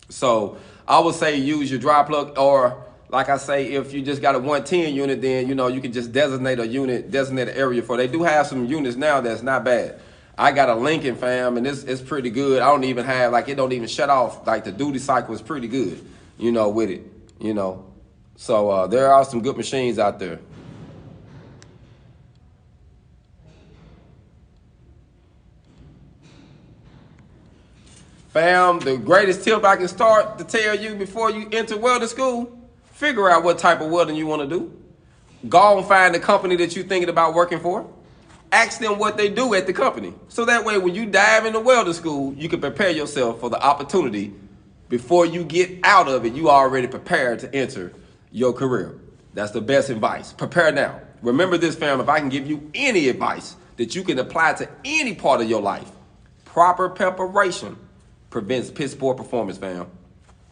S1: So I would say use your dry plug, or like I say, if you just got a 110 unit, then you can just designate an area for it. They do have some units now that's not bad. I got a Lincoln, fam, and it's pretty good. I don't even have, it don't even shut off. Like, the duty cycle is pretty good, with it, So there are some good machines out there. Fam, the greatest tip I can start to tell you before you enter welding school, figure out what type of welding you want to do. Go and find the company that you're thinking about working for. Ask them what they do at the company. So that way when you dive into welding school, you can prepare yourself for the opportunity. Before you get out of it, you already prepared to enter your career. That's the best advice. Prepare now. Remember this, fam, if I can give you any advice that you can apply to any part of your life, proper preparation prevents piss poor performance, fam.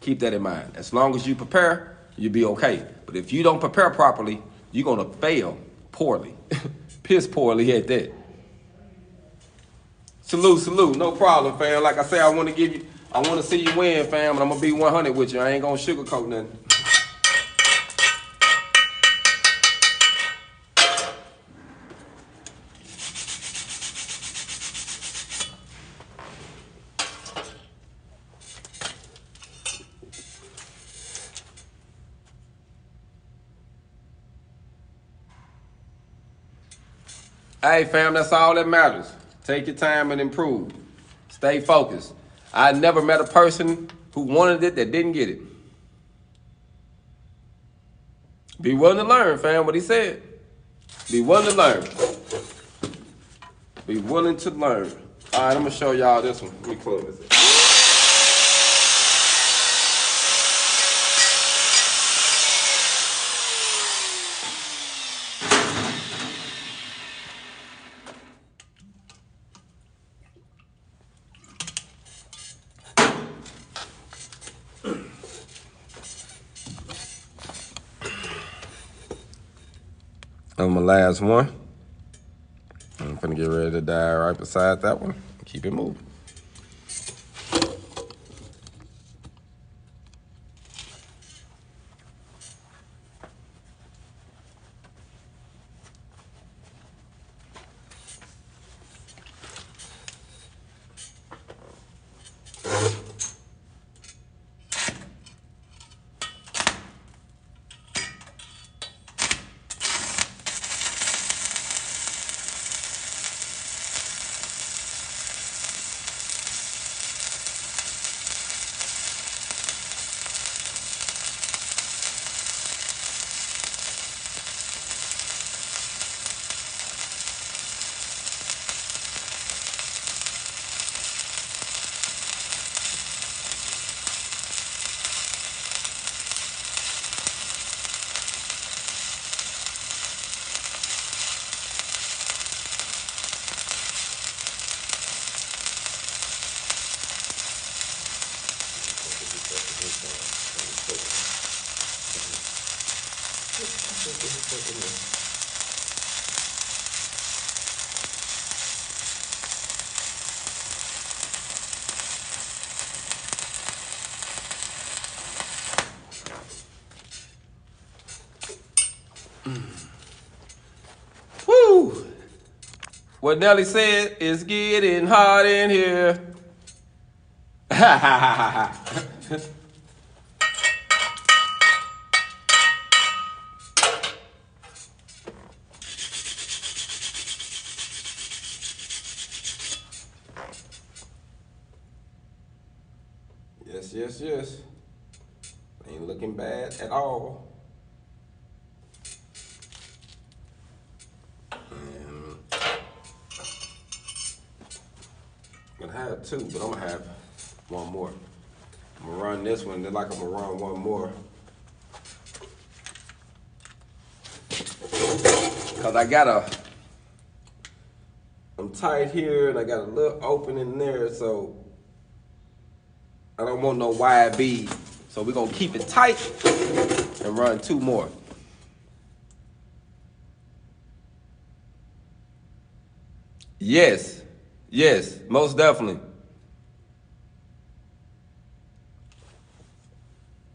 S1: Keep that in mind. As long as you prepare, you'll be okay. But if you don't prepare properly, you're going to fail poorly. Piss poorly at that. Salute. No problem, fam. Like I say, I want to see you win, fam, and I'm going to be 100 with you. I ain't going to sugarcoat nothing. Hey, fam, that's all that matters. Take your time and improve. Stay focused. I never met a person who wanted it that didn't get it. Be willing to learn, fam, what he said. Be willing to learn. Be willing to learn. All right, I'm going to show y'all this one. Let me close this. That's my last one. I'm gonna get ready to die right beside that one. Keep it moving. Woo! What Nelly said is getting hot in here. Yes, yes, yes. Ain't looking bad at all. And I'm gonna have two, but I'm gonna have one more. I'm gonna run this one, then like I'm gonna run one more. Cause I'm tight here and I got a little opening there, so I don't want no wide bead. So we're gonna keep it tight and run two more. Yes, yes, most definitely.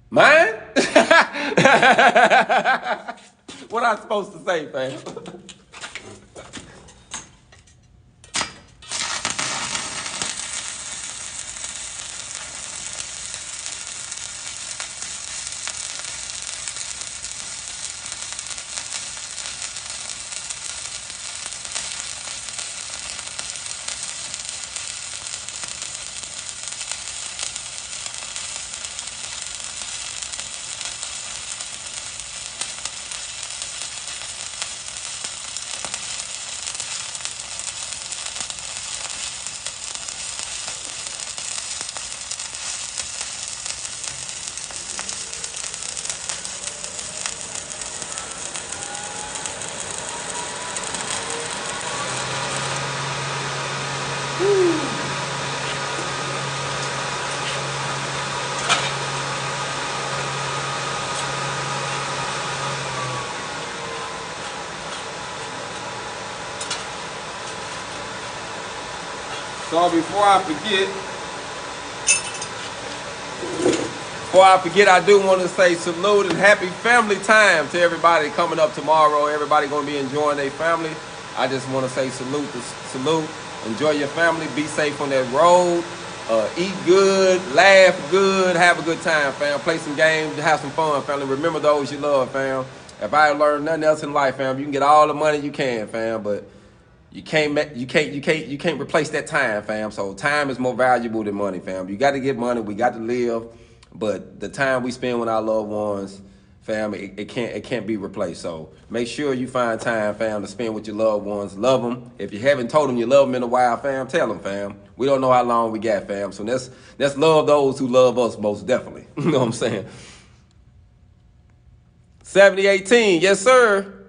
S1: Mine? What I supposed to say, fam? So before I forget, I do want to say salute and happy family time to everybody coming up tomorrow. Everybody going to be enjoying their family. I just want to say salute. Enjoy your family. Be safe on that road. Eat good, laugh good, have a good time, fam. Play some games, have some fun, family. Remember those you love, fam. If I learned nothing else in life, fam, you can get all the money you can, fam, but you can't replace that time, fam. So time is more valuable than money, fam. You got to get money. We got to live, but the time we spend with our loved ones, fam, it can't be replaced. So make sure you find time, fam, to spend with your loved ones. Love them. If you haven't told them you love them in a while, fam, tell them, fam. We don't know how long we got, fam. So let's love those who love us most definitely. You know what I'm saying? 7018, yes sir.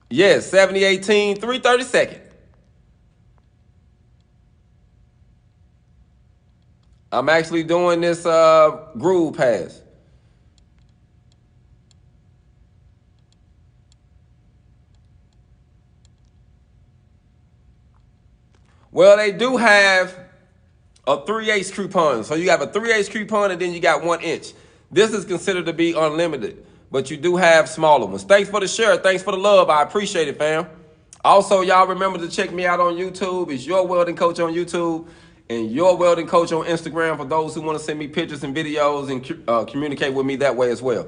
S1: Yes, 7018, 332nd. I'm actually doing this groove pass. Well, they do have a 3/8 coupon. So you have a 3/8 coupon and then you got 1 inch. This is considered to be unlimited, but you do have smaller ones. Thanks for the share. Thanks for the love. I appreciate it, fam. Also, y'all remember to check me out on YouTube. It's Your Welding Coach on YouTube and Your Welding Coach on Instagram for those who want to send me pictures and videos and communicate with me that way as well.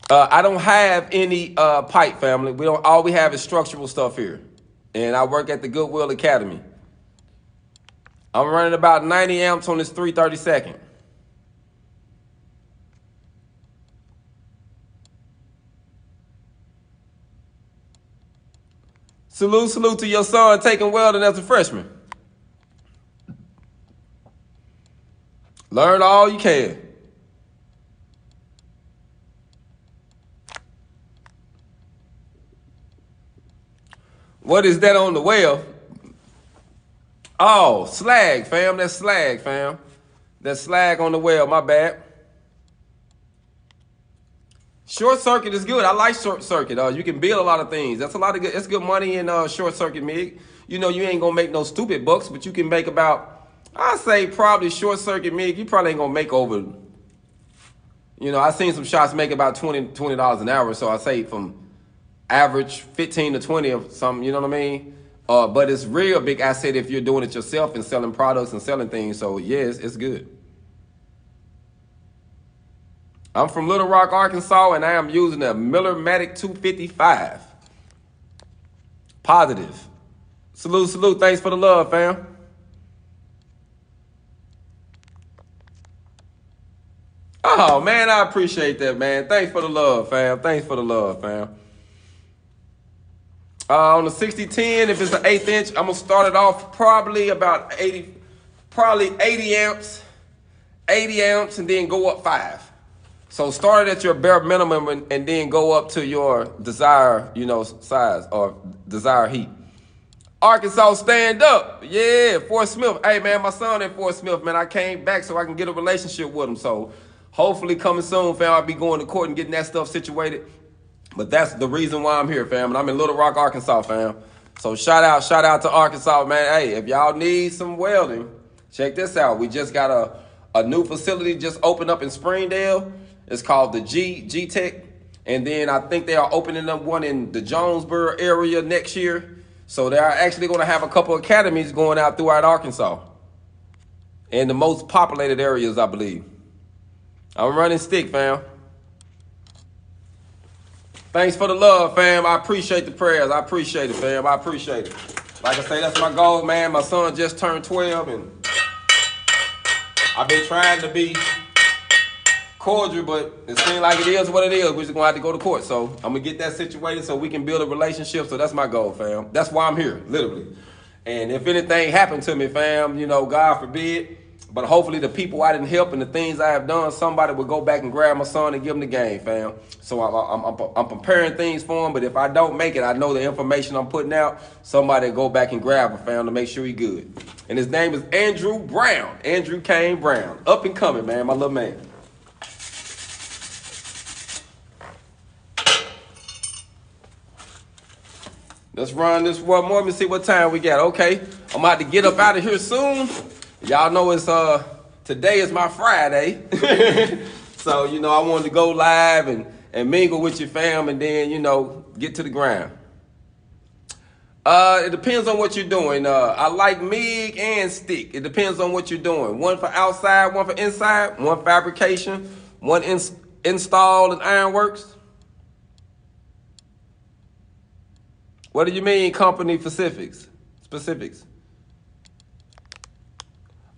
S1: I don't have any pipe, family. All we have is structural stuff here. And I work at the Goodwill Academy. I'm running about 90 amps on this 332nd. Salute to your son taking welding as a freshman. Learn all you can. What is that on the well? Oh, slag, fam. That's slag, fam. That's slag on the well. My bad. Short circuit is good. I like short circuit. You can build a lot of things. That's a lot of good. It's good money in short circuit MIG. You know, you ain't gonna make no stupid bucks, but you can make about, I say probably short circuit MIG. You probably ain't gonna make over. You know, I seen some shots make about $20 an hour. So I say from average 15 to 20 or something. You know what I mean? But it's real big asset if you're doing it yourself and selling products and selling things. So yes, it's good. I'm from Little Rock, Arkansas, and I am using a Miller-Matic 255. Positive. Salute. Thanks for the love, fam. Oh, man, I appreciate that, man. Thanks for the love, fam. Thanks for the love, fam. On the 6010, if it's an 1/8 inch, I'm going to start it off probably about 80 amps, and then go up 5. So start it at your bare minimum and then go up to your desired, size or desired heat. Arkansas, stand up. Yeah, Fort Smith. Hey, man, my son at Fort Smith, man, I came back so I can get a relationship with him. So hopefully coming soon, fam, I'll be going to court and getting that stuff situated. But that's the reason why I'm here, fam. And I'm in Little Rock, Arkansas, fam. So shout out to Arkansas, man. Hey, if y'all need some welding, check this out. We just got a new facility just opened up in Springdale. It's called the G-Tech. And then I think they are opening up one in the Jonesboro area next year. So they are actually going to have a couple of academies going out throughout Arkansas. In the most populated areas, I believe. I'm running stick, fam. Thanks for the love, fam. I appreciate the prayers. I appreciate it, fam. I appreciate it. Like I say, that's my goal, man. My son just turned 12, and I've been trying to be cordial, but it seems like it is what it is. We're just going to have to go to court. So I'm going to get that situated so we can build a relationship. So that's my goal, fam. That's why I'm here, literally. And if anything happened to me, fam, God forbid, but hopefully the people I didn't help and the things I have done, somebody would go back and grab my son and give him the game, fam. So I'm preparing things for him, but if I don't make it, I know the information I'm putting out, somebody will go back and grab him, fam, to make sure he's good. And his name is Andrew Brown. Andrew Kane Brown. Up and coming, man, my little man. Let's run this one more. Let me see what time we got. Okay, I'm about to get up out of here soon. Y'all know it's today is my Friday. So, I wanted to go live and mingle with your fam and then, get to the grind. It depends on what you're doing. I like MIG and stick. It depends on what you're doing. One for outside, one for inside, one fabrication, one install and ironworks. What do you mean company specifics?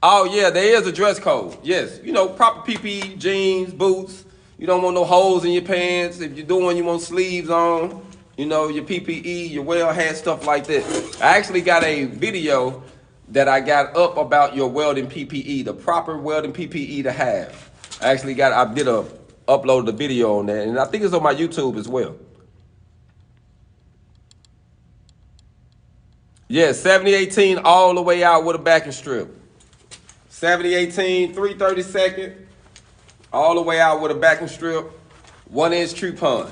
S1: Oh, yeah, there is a dress code. Yes, proper PPE, jeans, boots. You don't want no holes in your pants. If you're doing, you want sleeves on. Your PPE, your weld hat, stuff like that. I actually got a video that I got up about your welding PPE, the proper welding PPE to have. I did upload the video on that, and I think it's on my YouTube as well. Yeah, 7018 all the way out with a backing strip. 7018, 332nd, all the way out with a backing strip, 1 inch true pun.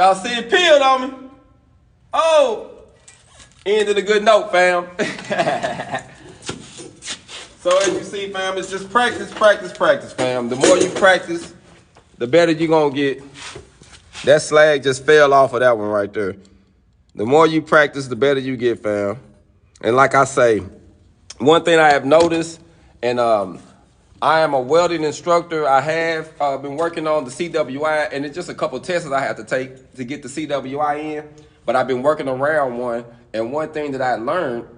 S1: Y'all see it peeled on me? Oh, ended a good note, fam. So as you see, fam, it's just practice, practice, practice, fam. The more you practice, the better you're going to get. That slag just fell off of that one right there. The more you practice, the better you get, fam. And like I say, one thing I have noticed, and I am a welding instructor. I have been working on the CWI, and it's just a couple tests I have to take to get the CWI in. But I've been working around one, and one thing that I learned,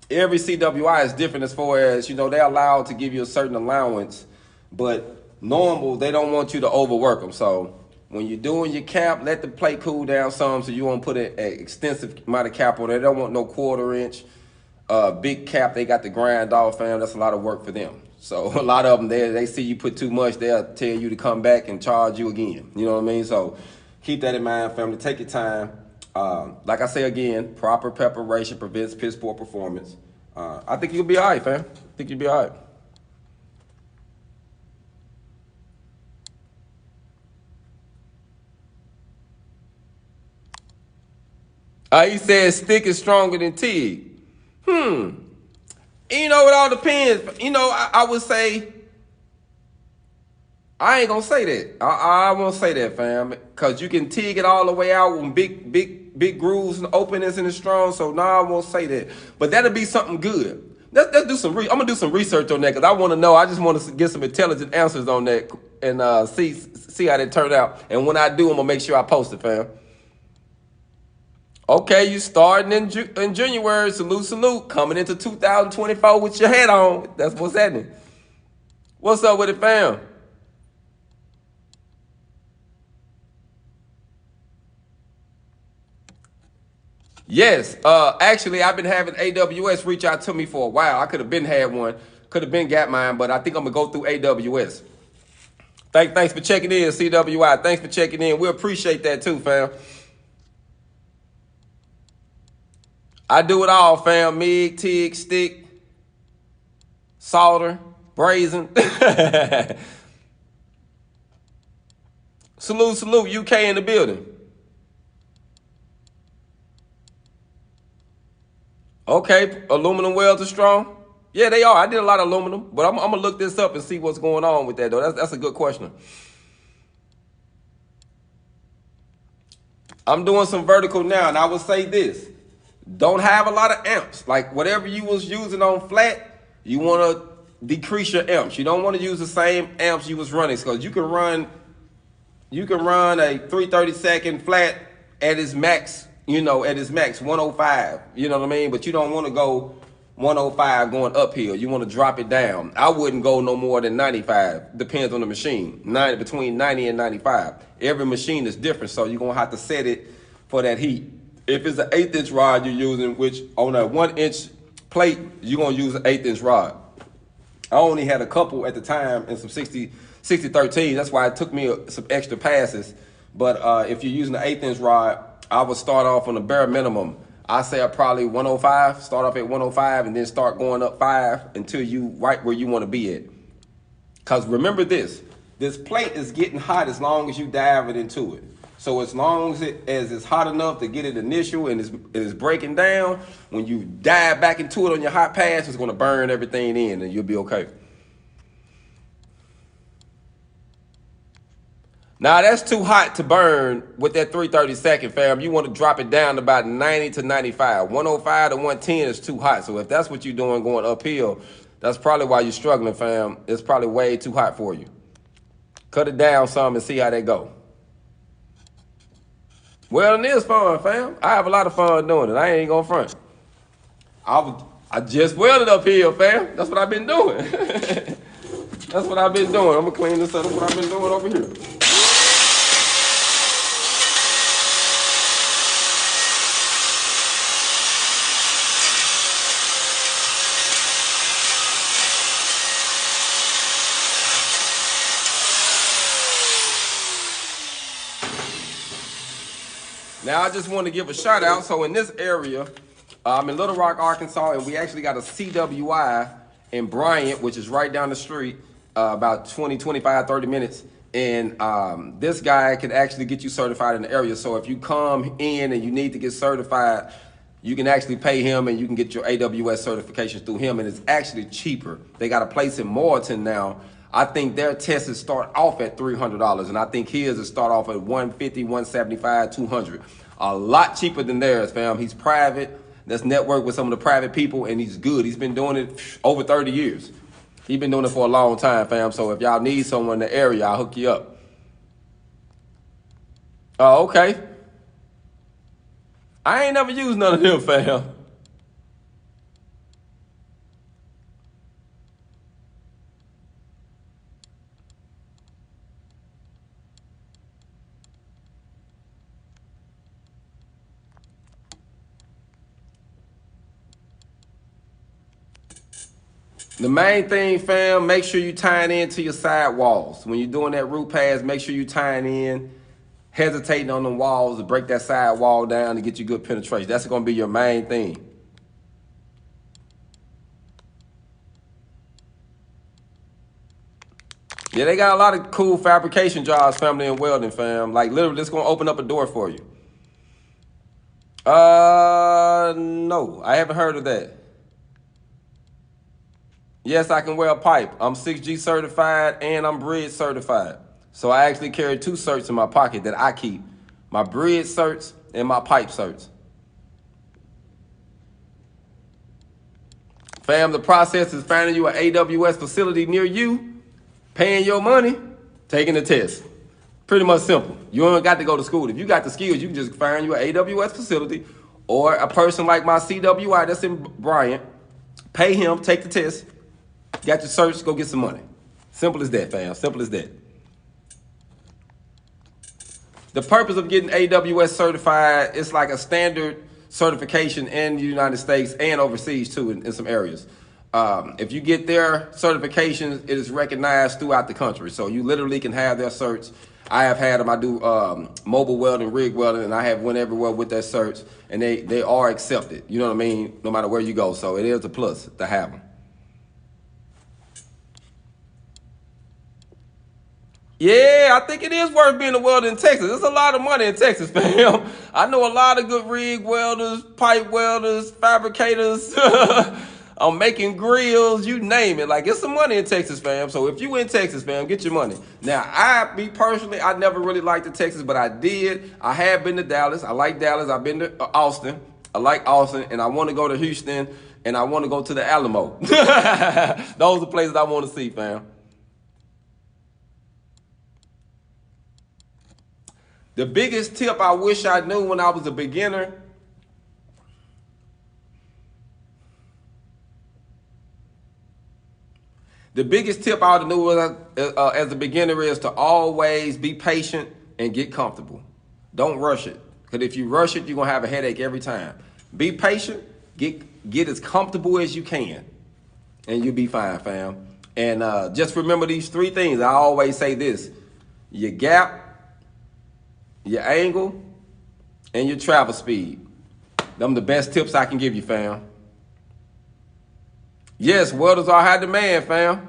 S1: every CWI is different as far as, you know, they're allowed to give you a certain allowance, but normal, they don't want you to overwork them. So when you're doing your cap, let the plate cool down some so you won't put an extensive amount of cap on it. They don't want no 1/4 inch. Big cap, they got the grind off, fam. That's a lot of work for them. So a lot of them, they see you put too much, they'll tell you to come back and charge you again. You know what I mean? So keep that in mind, family. Take your time. Like I say again, proper preparation prevents piss poor performance. I think you'll be all right, fam. I think you'll be all right. He said stick is stronger than TIG. You know, it all depends. You know, I would say, I ain't gonna say that. I won't say that, fam, because you can TIG it all the way out with big grooves and openings and it's strong. So no, I won't say that. But that'll be something good. Let's do some. I'm gonna do some research on that because I want to know. I just want to get some intelligent answers on that and see how that turned out. And when I do, I'm gonna make sure I post it, fam. Okay, you starting in January. Salute, salute. Coming into 2024 with your head on. That's what's happening. What's up with it, fam? Yes. Actually, I've been having AWS reach out to me for a while. I could have been had one. Could have been got mine, but I think I'm going to go through AWS. Thanks for checking in, CWI. Thanks for checking in. We appreciate that too, fam. I do it all, fam. MIG, TIG, stick, solder, brazen. Salute, salute. UK in the building. Okay, aluminum welds are strong. Yeah, they are. I did a lot of aluminum, but I'm gonna look this up and see what's going on with that, though. That's a good question. I'm doing some vertical now, and I will say this. Don't have a lot of amps. Like whatever you was using on flat, you want to decrease your amps. You don't want to use the same amps you was running because you can run a 332nd flat at its max, you know, at its max 105. You know what I mean? But you don't want to go 105 going uphill. You want to drop it down. I wouldn't go no more than 95. Depends on the machine. Between 90 and 95. Every machine is different, so you're gonna have to set it for that heat. If it's an 1/8 inch rod you're using, which on a 1 inch plate, you're going to use an 1/8 inch rod. I only had a couple at the time and some 6013. That's why it took me some extra passes. But if you're using an 1/8 inch rod, I would start off on the bare minimum. I say I probably 105, start off at 105 and then start going up 5 until you right where you want to be at. Because remember this plate is getting hot as long as you dive it into it. So as long as it's hot enough to get it initial and it's breaking down, when you dive back into it on your hot pass, it's going to burn everything in and you'll be okay. Now that's too hot to burn with that 332nd, fam. You want to drop it down to about 90 to 95. 105 to 110 is too hot. So if that's what you're doing going uphill, that's probably why you're struggling, fam. It's probably way too hot for you. Cut it down some and see how they go. Well, it is fun, fam. I have a lot of fun doing it. I ain't gonna front. I just welded up here, fam. That's what I've been doing. That's what I've been doing. I'm gonna clean this up. That's what I've been doing over here. Now, I just want to give a shout out. So in this area, I'm in Little Rock, Arkansas, and we actually got a CWI in Bryant, which is right down the street, about 20, 25, 30 minutes. And this guy can actually get you certified in the area. So if you come in and you need to get certified, you can actually pay him and you can get your AWS certifications through him. And it's actually cheaper. They got a place in Morton now. I think their tests start off at $300. And I think his is start off at $150, $175, $200. A lot cheaper than theirs, fam. He's private. Let's network with some of the private people, and he's good. He's been doing it over 30 years. He's been doing it for a long time, fam. So if y'all need someone in the area, I'll hook you up. Oh, okay. I ain't never used none of them, fam. The main thing, fam, make sure you tying into your side walls. When you're doing that root pass, make sure you tying in, hesitating on the walls to break that side wall down to get you good penetration. That's going to be your main thing. Yeah, they got a lot of cool fabrication jobs, family, and welding, fam. Like, literally, it's going to open up a door for you. No, I haven't heard of that. Yes, I can weld pipe. I'm 6G certified and I'm bridge certified. So I actually carry 2 certs in my pocket that I keep. My bridge certs and my pipe certs. Fam, the process is finding you an AWS facility near you, paying your money, taking the test. Pretty much simple. You don't got to go to school. If you got the skills, you can just find you an AWS facility or a person like my CWI that's in Bryant. Pay him, take the test. Got your certs, go get some money. Simple as that, fam. Simple as that. The purpose of getting AWS certified is like a standard certification in the United States and overseas too in some areas. If you get their certifications, it is recognized throughout the country. So you literally can have their certs. I have had them. I do mobile welding, rig welding, and I have went everywhere with their certs, and they are accepted. You know what I mean? No matter where you go. So it is a plus to have them. Yeah, I think it is worth being a welder in Texas. There's a lot of money in Texas, fam. I know a lot of good rig welders, pipe welders, fabricators. I'm making grills, you name it. Like, it's some money in Texas, fam. So if you in Texas, fam, get your money. Now, me personally, I never really liked the Texas, but I did. I have been to Dallas. I like Dallas. I've been to Austin. I like Austin, and I want to go to Houston, and I want to go to the Alamo. Those are places I want to see, fam. The biggest tip I wish I knew when I was a beginner, the biggest tip I knew as a beginner is to always be patient and get comfortable. Don't rush it. Because if you rush it, you're going to have a headache every time. Be patient, get as comfortable as you can, and you'll be fine, fam. And just remember these 3 things. I always say this: your gap, your angle, and your travel speed. Them the best tips I can give you, fam. Yes, welders are high demand, fam.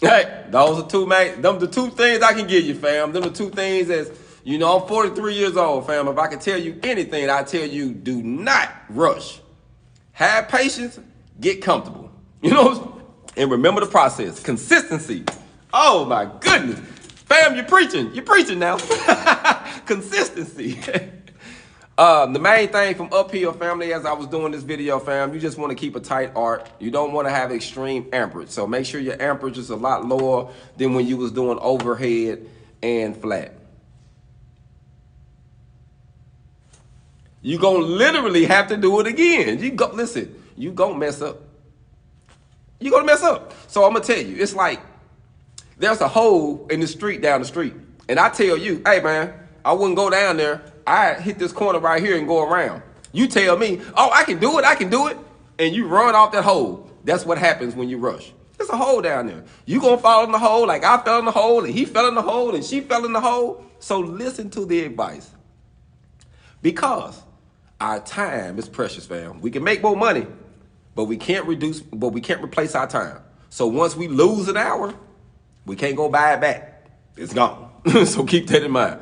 S1: Hey, those are them the 2 things I can give you, fam. Them the 2 things as, I'm 43 years old, fam. If I can tell you anything, I tell you, do not rush. Have patience, get comfortable. And remember the process. Consistency. Oh my goodness. Fam, you're preaching now. Consistency. The main thing from uphill, family, as I was doing this video, fam, you just want to keep a tight arc. You don't want to have extreme amperage. So make sure your amperage is a lot lower than when you was doing overhead and flat. You're going to literally have to do it again. Listen, you going to mess up. You're going to mess up. So I'm going to tell you, it's like, there's a hole in the street down the street. And I tell you, hey, man, I wouldn't go down there. I hit this corner right here and go around. You tell me, oh, I can do it. And you run off that hole. That's what happens when you rush. There's a hole down there. You going to fall in the hole like I fell in the hole and he fell in the hole and she fell in the hole. So listen to the advice. Because our time is precious, fam. We can make more money, but we can't replace our time. So once we lose an hour, We can't go buy it back. It's gone. So keep that in mind.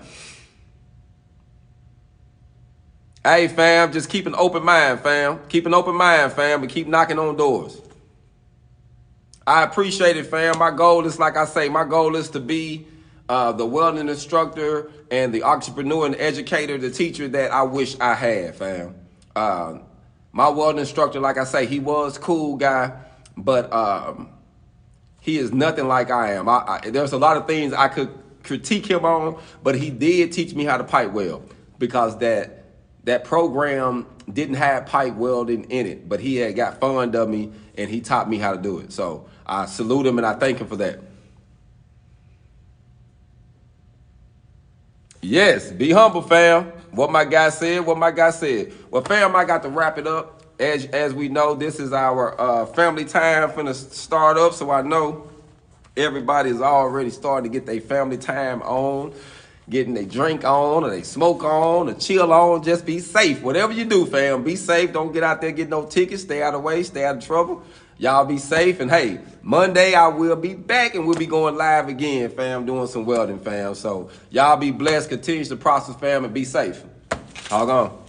S1: Hey, fam, just keep an open mind, fam. Keep an open mind, fam, and keep knocking on doors. I appreciate it, fam. My goal is, like I say, my goal is to be the welding instructor and the entrepreneur and educator, the teacher that I wish I had, fam. My welding instructor, like I say, he was a cool guy, but he is nothing like I am. There's a lot of things I could critique him on, but he did teach me how to pipe weld, because that program didn't have pipe welding in it, but he had got fond of me and he taught me how to do it. So I salute him and I thank him for that. Yes, be humble, fam. What my guy said. Well, fam, I got to wrap it up. As we know, this is our family time finna start up, so I know everybody's already starting to get their family time on, getting their drink on, or they smoke on, or chill on. Just be safe. Whatever you do, fam, be safe. Don't get out there, get no tickets. Stay out of the way. Stay out of trouble. Y'all be safe. And hey, Monday I will be back and we'll be going live again, fam, doing some welding, fam. So y'all be blessed. Continue to prosper, fam, and be safe. Hog on.